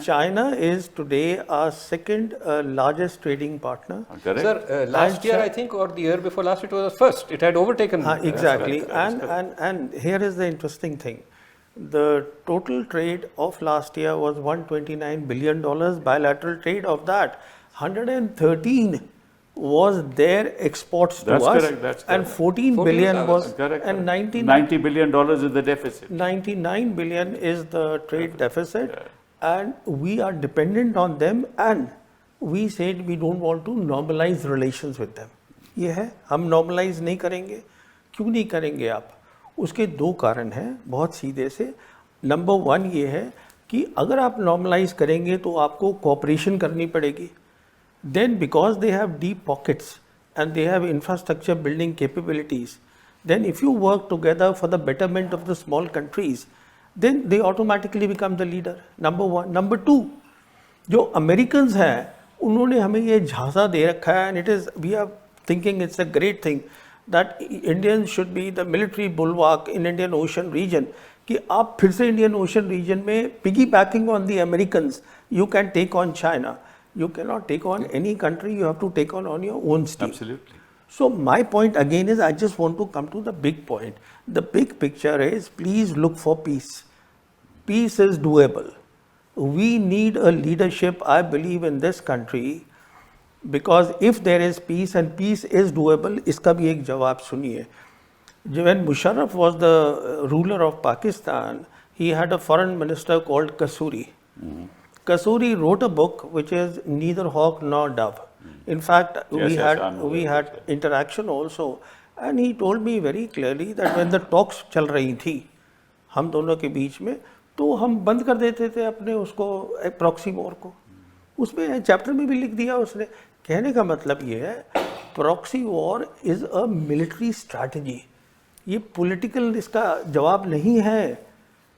China is today our second largest trading partner. Correct. Sir, last year I think, or the year before last, it was the first. It had overtaken. Exactly. And here is the interesting thing. The total trade of last year was $129 billion. Bilateral trade of that, 113 was their exports to That's us, correct, that's and correct. 14 billion was, Correct. and $90 billion is the deficit. 99 billion is the trade deficit, and we are dependent on them, and we said we don't want to normalize relations with them. ये है, हम normalize नहीं करेंगे। क्यों नहीं करेंगे आप? उसके दो कारण हैं बहुत सीधे से। नंबर 1 ये है कि अगर आप normalize करेंगे तो आपको cooperation करनी पड़ेगी। Then because they have deep pockets and they have infrastructure building capabilities, then if you work together for the betterment of the small countries, then they automatically become the leader. Number 1. Number 2, जो Americans हैं उन्होंने हमें ये झांसा दे रखा है, and it is, we are thinking it's a great thing, that Indians should be the military bulwark in Indian Ocean region, कि आप फिर से Indian Ocean region में piggybacking on the Americans, you can take on China. You cannot take on any country, you have to take on your own steam. Absolutely. So my point again is, I just want to come to the big point. The big picture is, please look for peace. Peace is doable. We need a leadership, I believe, in this country, because if there is peace and peace is doable, इसका भी एक जवाब सुनिए. When Musharraf was the ruler of Pakistan, he had a foreign minister called Kasuri. Kasuri wrote a book which is Neither Hawk Nor Dove. In fact, we had interaction also, and he told me very clearly that when the talks चल रही थी हम दोनों के बीच में, तो हम बंद कर देते थे अपने उसको प्रॉक्सी वॉर को. उसमें चैप्टर में भी लिख दिया उसने. कहने का मतलब ये है, proxy war is a military strategy. ये पॉलिटिकल इसका जवाब नहीं है.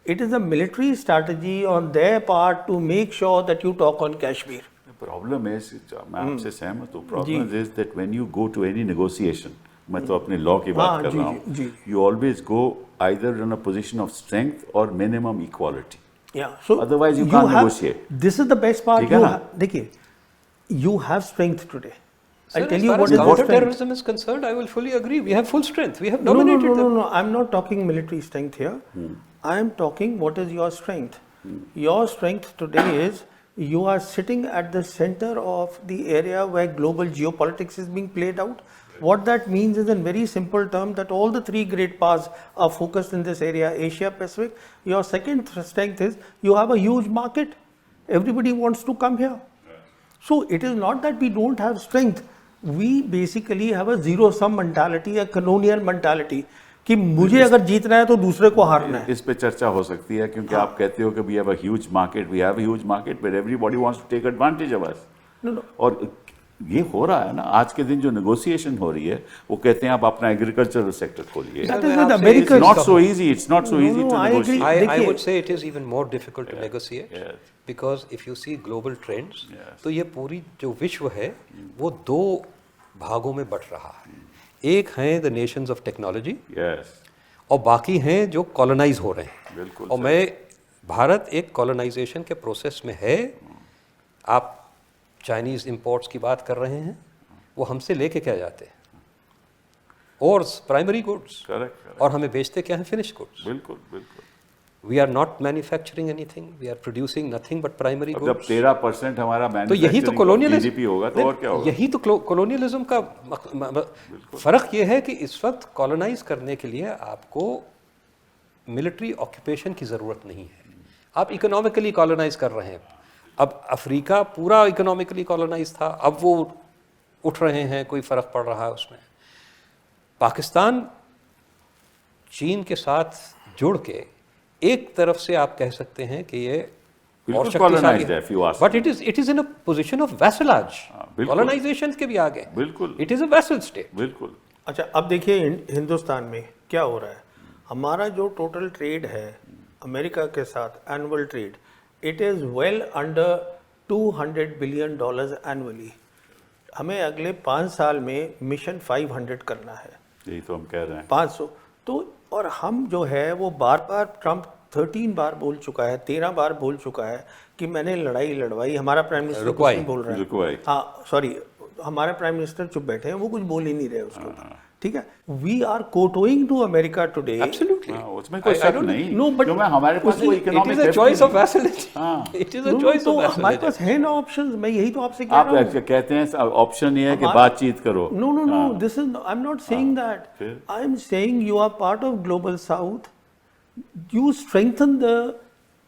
It is a military strategy on their part to make sure that you talk on Kashmir. The problem is, मैं आपसे सहमत हूँ. Problem is that when you go to any negotiation, मैं तो अपने law की बात कर रहा हूँ, you always go either in a position of strength or minimum equality. Yeah. So otherwise you can't negotiate. This is the best part. देखिए, you have strength today. I'll tell you what is counter-terrorism is concerned. I will fully agree. We have full strength. We have dominated them. No. I'm not talking military strength here. I am talking what is your strength. Your strength today is you are sitting at the center of the area where global geopolitics is being played out. What that means is, in very simple terms, that all the three great powers are focused in this area, Asia Pacific. Your second strength is you have a huge market. Everybody wants to come here. So it is not that we don't have strength. We basically have a zero-sum mentality, a colonial mentality. कि मुझे अगर जीतना है तो दूसरे को हारना है. इस पे चर्चा हो सकती है, क्योंकि आप कहते हो कि we have a huge market, we have a huge market, but everybody wants to take advantage of us. No. और ये हो रहा है ना. आज के दिन जो negotiation हो रही है, वो कहते हैं आप अपना agricultural sector खोलिए. That is with America. It's not so easy. It's not so easy to negotiate. I would say it is even more difficult to negotiate, because if you see global trends, तो ये पूरी जो विश्व है वो दो भागों में बट रहा है. एक हैं द नेशंस ऑफ टेक्नोलॉजी, और बाकी हैं जो कॉलोनाइज हो रहे हैं. बिल्कुल. और भारत एक कॉलोनाइजेशन के प्रोसेस में है. आप चाइनीज इंपोर्ट्स की बात कर रहे हैं, वो हमसे लेके क्या जाते हैं? और प्राइमरी गुड्स. करेक्ट. और हमें बेचते क्या हैं? Finish goods. बिल्कुल. We are not manufacturing anything. We are producing nothing but primary goods. जब 13% हमारा तो यही तो colonialism GDP होगा, तो और क्या होगा? यही तो colonialism का फर्क ये है कि इस वक्त कॉलोनाइज करने के लिए आपको मिलिट्री ऑक्यूपेशन की ज़रूरत नहीं है. आप इकोनॉमिकली कॉलोनाइज कर रहे हैं. अब अफ्रीका पूरा इकोनॉमिकली कॉलोनाइज था, अब वो उठ रहे हैं, कोई फ़र्क पड़ रहा है उसमें. पाकिस्तान चीन के साथ जुड़ के एक तरफ से आप कह सकते हैं कि ये और शक्तिशाली है, but it is in a position of vassalage. Colonisation के भी आगे. बिल्कुल. It is a vassal state. बिल्कुल. अच्छा, अब देखिए हिंदुस्तान में क्या हो रहा है. हमारा जो टोटल ट्रेड है अमेरिका के साथ, annual trade, it is well under $200 billion annually. हमें अगले 5 साल में मिशन 500 करना है. यही तो हम कह रहे हैं. 500. तो और हम जो है वो बार बार, ट्रम्प 13 बार बोल चुका है, 13 बार बोल चुका है कि मैंने लड़ाई लड़वाई. हमारा प्राइम मिनिस्टर कुछ नहीं बोल रहा है. हाँ, सॉरी, हमारे प्राइम मिनिस्टर चुप बैठे हैं, वो कुछ बोल ही नहीं रहे उसके ऊपर. ठीक है. We are kowtowing to America today. Absolutely. उसमें कोई शक नहीं. नो, बट हमारे पास कोई economic, it is a choice of vassality. It is a choice of vassality. हमारे पास है ना ऑप्शंस. मैं यही तो आपसे कह रहा हूं. आप कहते हैं ऑप्शन ये है कि बातचीत करो. No, this is, I am not saying that. I am saying you are part of global south. You strengthen the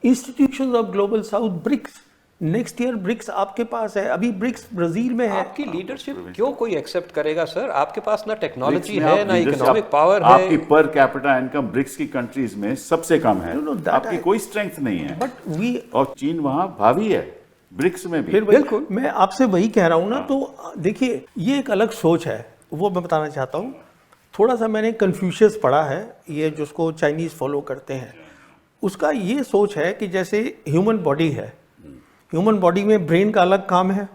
institutions of global south. BRICS, next year BRICS आपके पास है. अभी ब्रिक्स ब्राजील में है. आपकी लीडरशिप क्यों कोई accept करेगा सर? आपके पास ना टेक्नोलॉजी है, ना इकोनॉमिक पावर है. आपकी पर कैपिटा इनकम ब्रिक्स की कंट्रीज में सबसे कम है. आपकी कोई स्ट्रेंथ नहीं है. बट वी, और चीन वहां भावी है ब्रिक्स में भी. बिल्कुल. मैं आपसे वही कह रहा हूं ना. तो देखिए, ये एक अलग सोच है, वो मैं बताना चाहता हूं. थोड़ा सा मैंने कन्फ्यूशियस पढ़ा है, ये जिसको चाइनीज फॉलो करते हैं. उसका ये सोच है कि जैसे ह्यूमन बॉडी है, ह्यूमन बॉडी में ब्रेन का अलग काम है,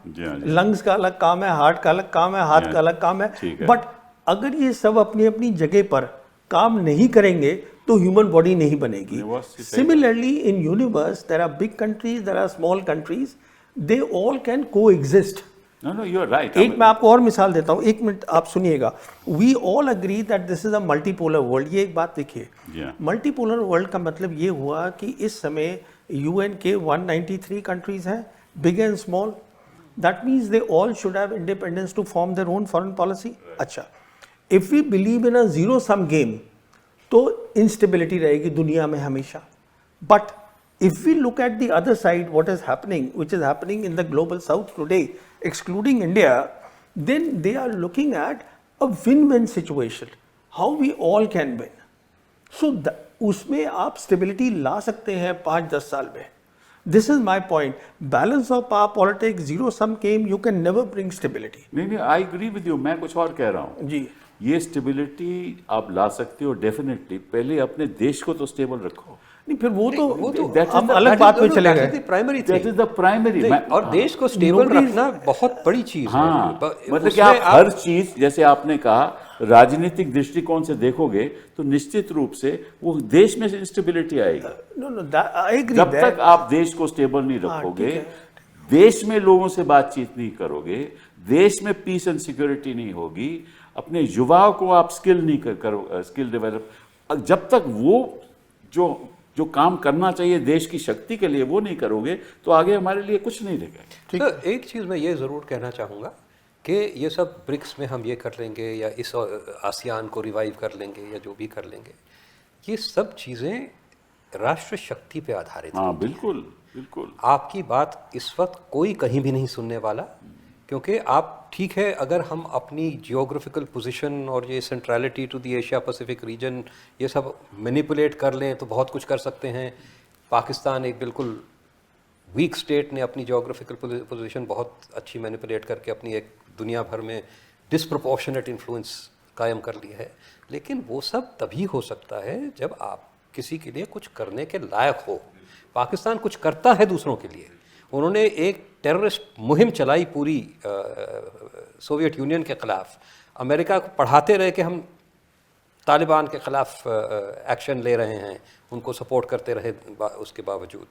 लंग्स का अलग काम है, हार्ट का अलग काम है, हाथ का अलग काम है, बट अगर ये सब अपनी अपनी जगह पर काम नहीं करेंगे तो ह्यूमन बॉडी नहीं बनेगी। Similarly in universe there are big countries, there are small countries, they all can coexist. No, you are right. एक मैं आपको और मिसाल देता हूँ, एक मिनट आप सुनिएगा। We all agree that this is a multipolar world. ये एक बात देखिए, मल्टीपोलर वर्ल्ड का मतलब ये हुआ कि इस समय यूएन के 193 कंट्रीज हैं, big and small. That means they all should have independence to form their own foreign policy. अच्छा, if we believe in a zero sum game तो इंस्टेबिलिटी रहेगी दुनिया में हमेशा। But if we look at the other side, what is happening, which is happening in the global south today, excluding India, then they are looking at a win-win situation, how we all can win. So उसमें आप stability ला सकते हैं 5-10 साल में। This is my point. Balance of power politics, zero sum game, you can never bring stability. नहीं, I agree with you. मैं कुछ और कह रहा हूँ जी। ये स्टेबिलिटी आप ला सकते हो डेफिनेटली, पहले अपने देश को तो स्टेबल रखो। नहीं, फिर वो तो that is हम the- अलग बात पे चले गए। Primary that is the primary. और देश को स्टेबल रखना बहुत बड़ी चीज है। हाँ, मतलब कि उसमें आप हर चीज, जैसे आपने कहा, राजनीतिक दृष्टिकोण से देखोगे तो निश्चित रूप से वो देश में इंस्टेबिलिटी आएगी। No, I agree जब that. तक आप देश को स्टेबल नहीं रखोगे, देश में लोगों से बातचीत नहीं करोगे, देश में पीस एंड सिक्योरिटी नहीं होगी, अपने युवाओं को आप स्किल नहीं करो, स्किल डेवलप, जब तक वो जो काम करना चाहिए देश की शक्ति के लिए वो नहीं करोगे तो आगे हमारे लिए कुछ नहीं रहेगा। तो एक चीज़ मैं ये ज़रूर कहना चाहूँगा कि ये सब ब्रिक्स में हम ये कर लेंगे या इस आसियान को रिवाइव कर लेंगे या जो भी कर लेंगे, ये सब चीज़ें राष्ट्र शक्ति पे आधारित हैं। हाँ, बिल्कुल बिल्कुल। आपकी बात इस वक्त कोई कहीं भी नहीं सुनने वाला, क्योंकि आप ठीक है, अगर हम अपनी जियोग्राफिकल पोजीशन और ये centrality to the Asia Pacific region ये सब मैनिपुलेट कर लें तो बहुत कुछ कर सकते हैं। पाकिस्तान एक बिल्कुल वीक स्टेट ने अपनी जियोग्राफिकल पोजीशन बहुत अच्छी मैनिपुलेट करके अपनी एक दुनिया भर में डिस्प्रपोर्शनेट इन्फ्लुएंस कायम कर ली है। लेकिन वो सब तभी हो सकता है जब आप किसी के लिए कुछ करने के लायक हो। पाकिस्तान कुछ करता है दूसरों के लिए। उन्होंने एक टेररिस्ट मुहिम चलाई पूरी सोवियत यूनियन के ख़िलाफ़। अमेरिका को पढ़ाते रहे कि हम तालिबान के ख़िलाफ़ एक्शन ले रहे हैं, उनको सपोर्ट करते रहे उसके बावजूद।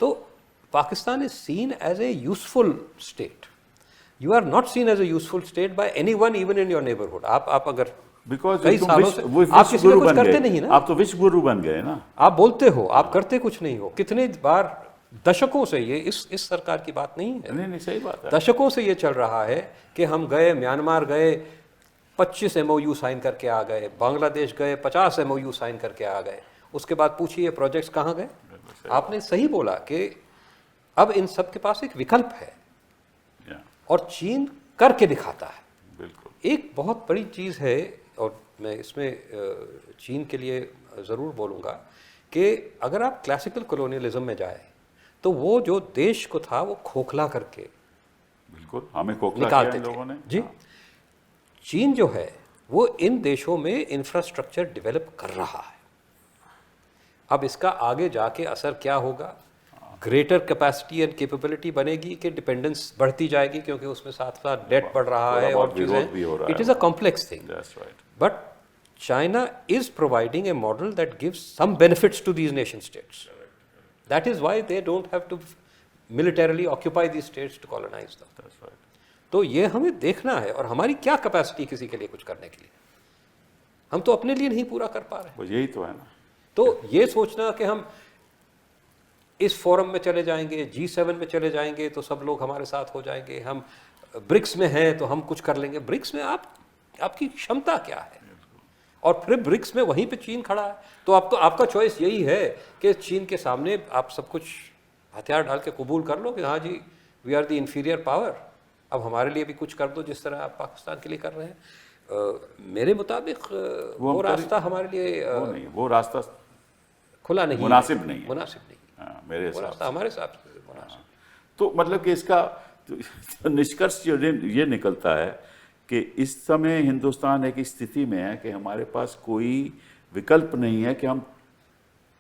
तो Pakistan is seen as a useful state. You are not seen as a useful state by anyone, even in your neighbourhood. आप अगर बिकॉज कई सालों से आप किसी को कुछ करते नहीं ना, आप तो विश्व गुरु बन गए ना। आप बोलते हो, आप करते कुछ नहीं हो। कितने बार दशकों से ये इस सरकार की बात नहीं है, नहीं सही बात है, दशकों से ये चल रहा है कि हम गए म्यांमार गए 25 MOU साइन करके आ गए, बांग्लादेश गए 50 MOU साइन करके आ गए। उसके बाद पूछिए प्रोजेक्ट्स कहाँ गए। आपने सही बोला कि अब इन सब के पास एक विकल्प है और चीन करके दिखाता है। बिल्कुल। एक बहुत बड़ी चीज़ है और मैं इसमें चीन के लिए ज़रूर बोलूँगा कि अगर आप क्लासिकल कॉलोनियलिज्म में जाए तो वो जो देश को था वो खोखला करके बिल्कुल हमें खोखला निकालते किया लोगों ने। जी। चीन जो है वो इन देशों में इंफ्रास्ट्रक्चर डेवलप कर रहा है। अब इसका आगे जाके असर क्या होगा, ग्रेटर कैपेसिटी एंड कैपेबिलिटी बनेगी कि डिपेंडेंस बढ़ती जाएगी, क्योंकि उसमें साथ साथ डेट बढ़ रहा है और चीज़ें, it is a complex thing. But China is providing a model that gives some benefits to these nation states. That is why they don't have to militarily occupy these states to colonize them. That's right. तो ये हमें देखना है, और हमारी क्या capacity किसी के लिए कुछ करने के लिए, हम तो अपने लिए नहीं पूरा कर पा रहे। वो यही तो है ना। तो ये सोचना कि हम इस फोरम में चले जाएंगे, G7 में चले जाएंगे तो सब लोग हमारे साथ हो जाएंगे, हम ब्रिक्स में हैं तो हम कुछ कर लेंगे। ब्रिक्स में आपकी क्षमता क्या है, और फिर ब्रिक्स में वहीं पे चीन खड़ा है। तो आपका चॉइस यही है कि चीन के सामने आप सब कुछ हथियार डाल के कबूल कर लो कि हाँ जी we are the inferior power, अब हमारे लिए भी कुछ कर दो जिस तरह आप पाकिस्तान के लिए कर रहे हैं। मेरे मुताबिक वो रास्ता हमारे लिए वो रास्ता खुला नहीं, मुनासिब नहीं है। मुनासिब नहीं, मेरे वो हिसाब रास्ता हमारे हिसाब से मुनासिब। तो मतलब कि इसका निष्कर्ष ये निकलता है कि इस समय हिंदुस्तान एक स्थिति में है कि हमारे पास कोई विकल्प नहीं है कि हम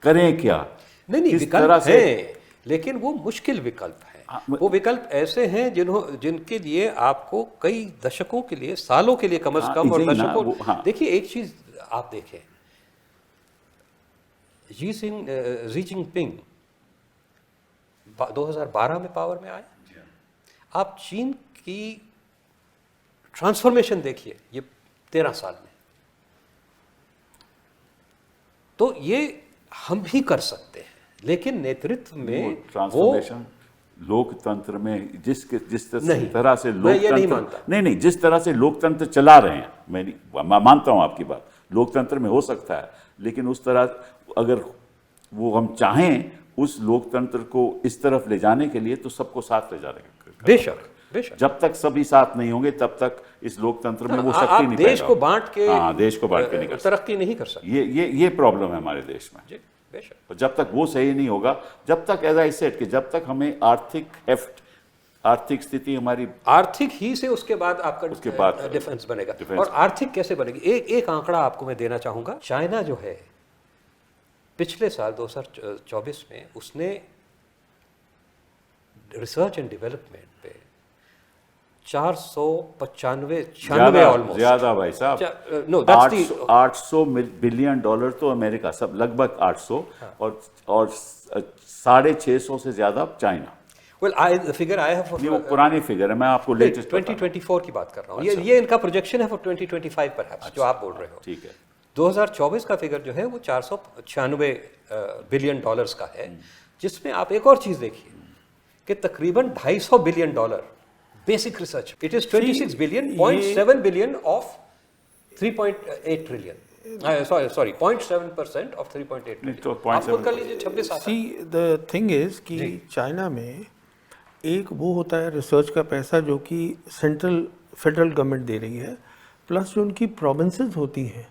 करें क्या। नहीं विकल्प है, लेकिन वो मुश्किल विकल्प है। हाँ, वो विकल्प ऐसे हैं जिनके लिए आपको कई दशकों के लिए, सालों के लिए कम से कम, और यही ना, दशकों। हाँ। देखिए एक चीज आप देखें, जी जिनपिंग 2012 में पावर में आए। आप चीन की ट्रांसफॉर्मेशन देखिए ये 13 साल में। तो ये हम भी कर सकते हैं, लेकिन नेतृत्व में ट्रांसफॉर्मेशन लोकतंत्र में जिस नहीं, तरह से मैं ये नहीं लोकतंत्र मानता। नहीं, जिस तरह से लोकतंत्र चला रहे हैं, मैं मानता हूं आपकी बात, लोकतंत्र में हो सकता है, लेकिन उस तरह अगर वो हम चाहें उस लोकतंत्र को इस तरफ ले जाने के लिए तो सबको साथ ले जाने का। बेशक बेशक। जब तक सभी साथ नहीं होंगे तब तक इस लोकतंत्र में वो आप शक्ति नहीं देश पैदा को होगी। बांट के, हाँ, देश को बांट के नहीं कर सकते। तरक्की नहीं कर सकते। ये प्रॉब्लम है हमारे देश में। जी बेशक। और जब तक वो सही नहीं होगा, जब तक एज आई सेड कि जब तक हमें आर्थिक स्थिति हमारी आर्थिक ही से उसके बाद आपका उसके बाद डिफेंस बनेगा। डिफेंस। और आर्थिक कैसे बनेगी? एक आंकड़ा आपको मैं देना चाहूंगा। चाइना जो है पिछले साल 2024 में उसने रिसर्च एंड डेवलपमेंट पे 495 ऑलमोस्ट, ज्यादा भाई साहब, no that's the 800 billion dollar तो अमेरिका, सब लगभग 800, और 650 से ज्यादा China. Well the figure I have, ये वो पुरानी फिगर है, मैं आपको लेटेस्ट 2024 की बात कर रहा हूँ। ये इनका प्रोजेक्शन है फॉर 2025 परहैप्स, जो आप बोल रहे हो। ठीक है। 2024 का फिगर जो है वो 496 बिलियन डॉलर्स का है, जिसमें आप एक और चीज देखिए कि तकरीबन 250 billion dollar basic research. It is 26 billion, 0.7 billion of 3.8 trillion, sorry 0.7% of 3.8 trillion. आप खुद कर लीजिए 26 आता है। सी द थिंग इज कि चाइना में एक वो होता है रिसर्च का पैसा जो कि फेडरल गवर्नमेंट दे रही है, प्लस जो उनकी प्रोविंसेस होती हैं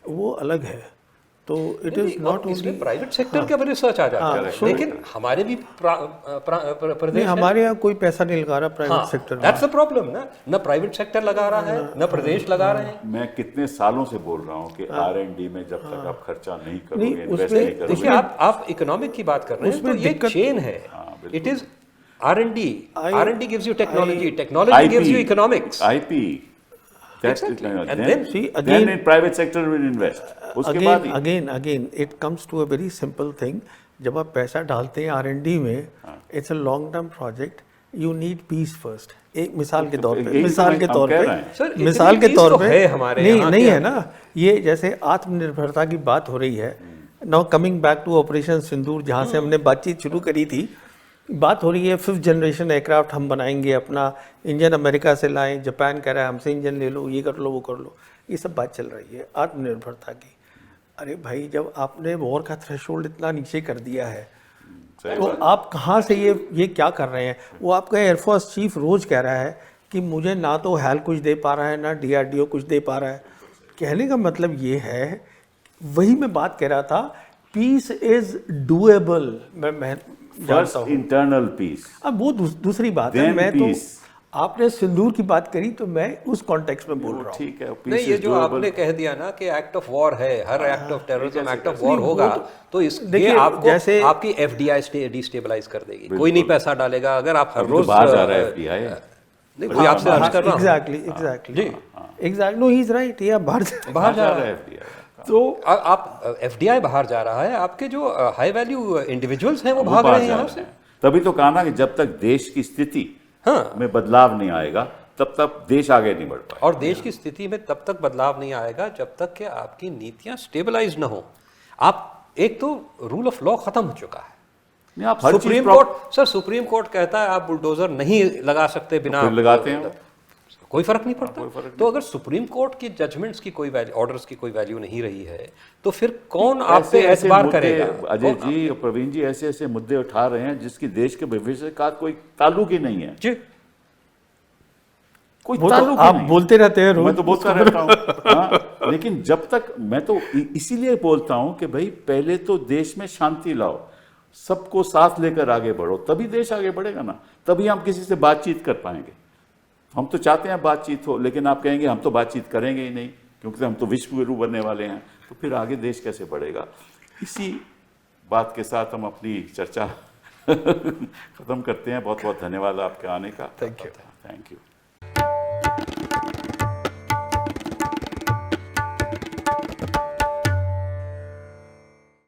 वो अलग है। तो it is not only private sector के रिसर्च आ जाता है, लेकिन हमारे भी प्रदेश नहीं, हमारे यहाँ कोई पैसा नहीं लगा रहा प्राइवेट सेक्टर में। दैट्स द प्रॉब्लम ना प्राइवेट सेक्टर लगा रहा है, न प्रदेश लगा रहे हैं। मैं कितने सालों से बोल रहा हूँ कि R&D में जब तक आप खर्चा नहीं करोगे, इन्वेस्ट उसमें नहीं करोगे। देखिए आप इकोनॉमिक की बात कर रहे हैं, तो ये चेन है। It is R&D gives you technology, technology gives you economics. IP. That's Exactly. it. And then, see, then again, in private sector will invest. उसके बाद ही again it comes to a very simple thing. जब आप पैसा डालते हैं R&D में, it's a long term project. You need peace first. एक मिसाल के तौर पे, Sir, मिसाल के तौर peace तौर तो पे है हमारे नहीं यहाँ नहीं के। है ना। ये जैसे आत्मनिर्भरता की बात हो रही है। Now coming back to operation Sindoor, जहाँ से हमने बातचीत शुरू करी थी, बात हो रही है 5th जनरेशन एयरक्राफ्ट हम बनाएंगे, अपना इंजन अमेरिका से लाएं, जापान कह रहा है हमसे इंजन ले लो, ये कर लो वो कर लो, ये सब बात चल रही है आत्मनिर्भरता की। अरे भाई, जब आपने वॉर का थ्रेशोल्ड इतना नीचे कर दिया है तो आप कहाँ से ये क्या कर रहे हैं? वो आपका एयरफोर्स चीफ रोज कह रहा है कि मुझे ना तो हैल कुछ दे पा रहा है, ना DRDO कुछ दे पा रहा है। कहने का मतलब ये है, वही मैं बात कह रहा था, पीस इज डूएबल। मैं फर्स्ट इंटरनल पीस, अब वो दूसरी बात है। मैं तो आपने सिंदूर की बात करी तो मैं उस कॉन्टेक्स्ट में बोल रहा हूँ। ठीक है। नहीं, ये जो आपने कह दिया ना कि एक्ट ऑफ वॉर है, हर act of terrorism act of war होगा, तो ये आपको जैसे आपकी FDI डिस्टेबलाइज कर देगी। कोई नहीं पैसा डालेगा अगर आप हर रोज बाहर जा रहा है FDI। नहीं, कोई आपसे अर्ज कर रहा हूं। Exactly no, he is right. ये बाहर जा रहा है FDI। तो आप FDI बाहर जा रहा है, आपके जो हाई वैल्यू इंडिविजुअल्स हैं वो भाग रहे हैं यहाँ से। तभी तो कहा ना कि जब तक देश की स्थिति में बदलाव नहीं आएगा तब तक देश आगे नहीं बढ़ पाएगा। और देश की स्थिति में तब तक बदलाव नहीं आएगा जब तक कि आपकी नीतियां स्टेबलाइज न हो। आप एक तो रूल ऑफ लॉ खत्म हो चुका है। आप हर Supreme Court, sir Supreme Court कहता है आप बुलडोजर नहीं लगा सकते बिना, तो लगाते हैं, कोई फर्क नहीं पड़ता। तो अगर सुप्रीम कोर्ट की जजमेंट्स की कोई वैल्यू, ऑर्डर्स की कोई वैल्यू नहीं रही है, तो फिर कौन आप पे एतबार करेगा? अजय जी और प्रवीण जी ऐसे ऐसे मुद्दे उठा रहे हैं जिसकी देश के भविष्य का कोई ताल्लुक ही नहीं है जी। कोई ताल्लुक आप बोलते रहते हैं, मैं तो बोलता रहता हूँ। लेकिन जब तक मैं तो इसीलिए बोलता हूँ कि भाई पहले तो देश में शांति लाओ, सबको साथ लेकर आगे बढ़ो, तभी देश आगे बढ़ेगा ना, तभी हम किसी से बातचीत कर पाएंगे। हम तो चाहते हैं बातचीत हो, लेकिन आप कहेंगे हम तो बातचीत करेंगे ही नहीं क्योंकि हम तो विश्व गुरु बनने वाले हैं, तो फिर आगे देश कैसे बढ़ेगा? इसी बात के साथ हम अपनी चर्चा ख़त्म करते हैं। बहुत बहुत धन्यवाद आपके आने का। Thank you. Thank you.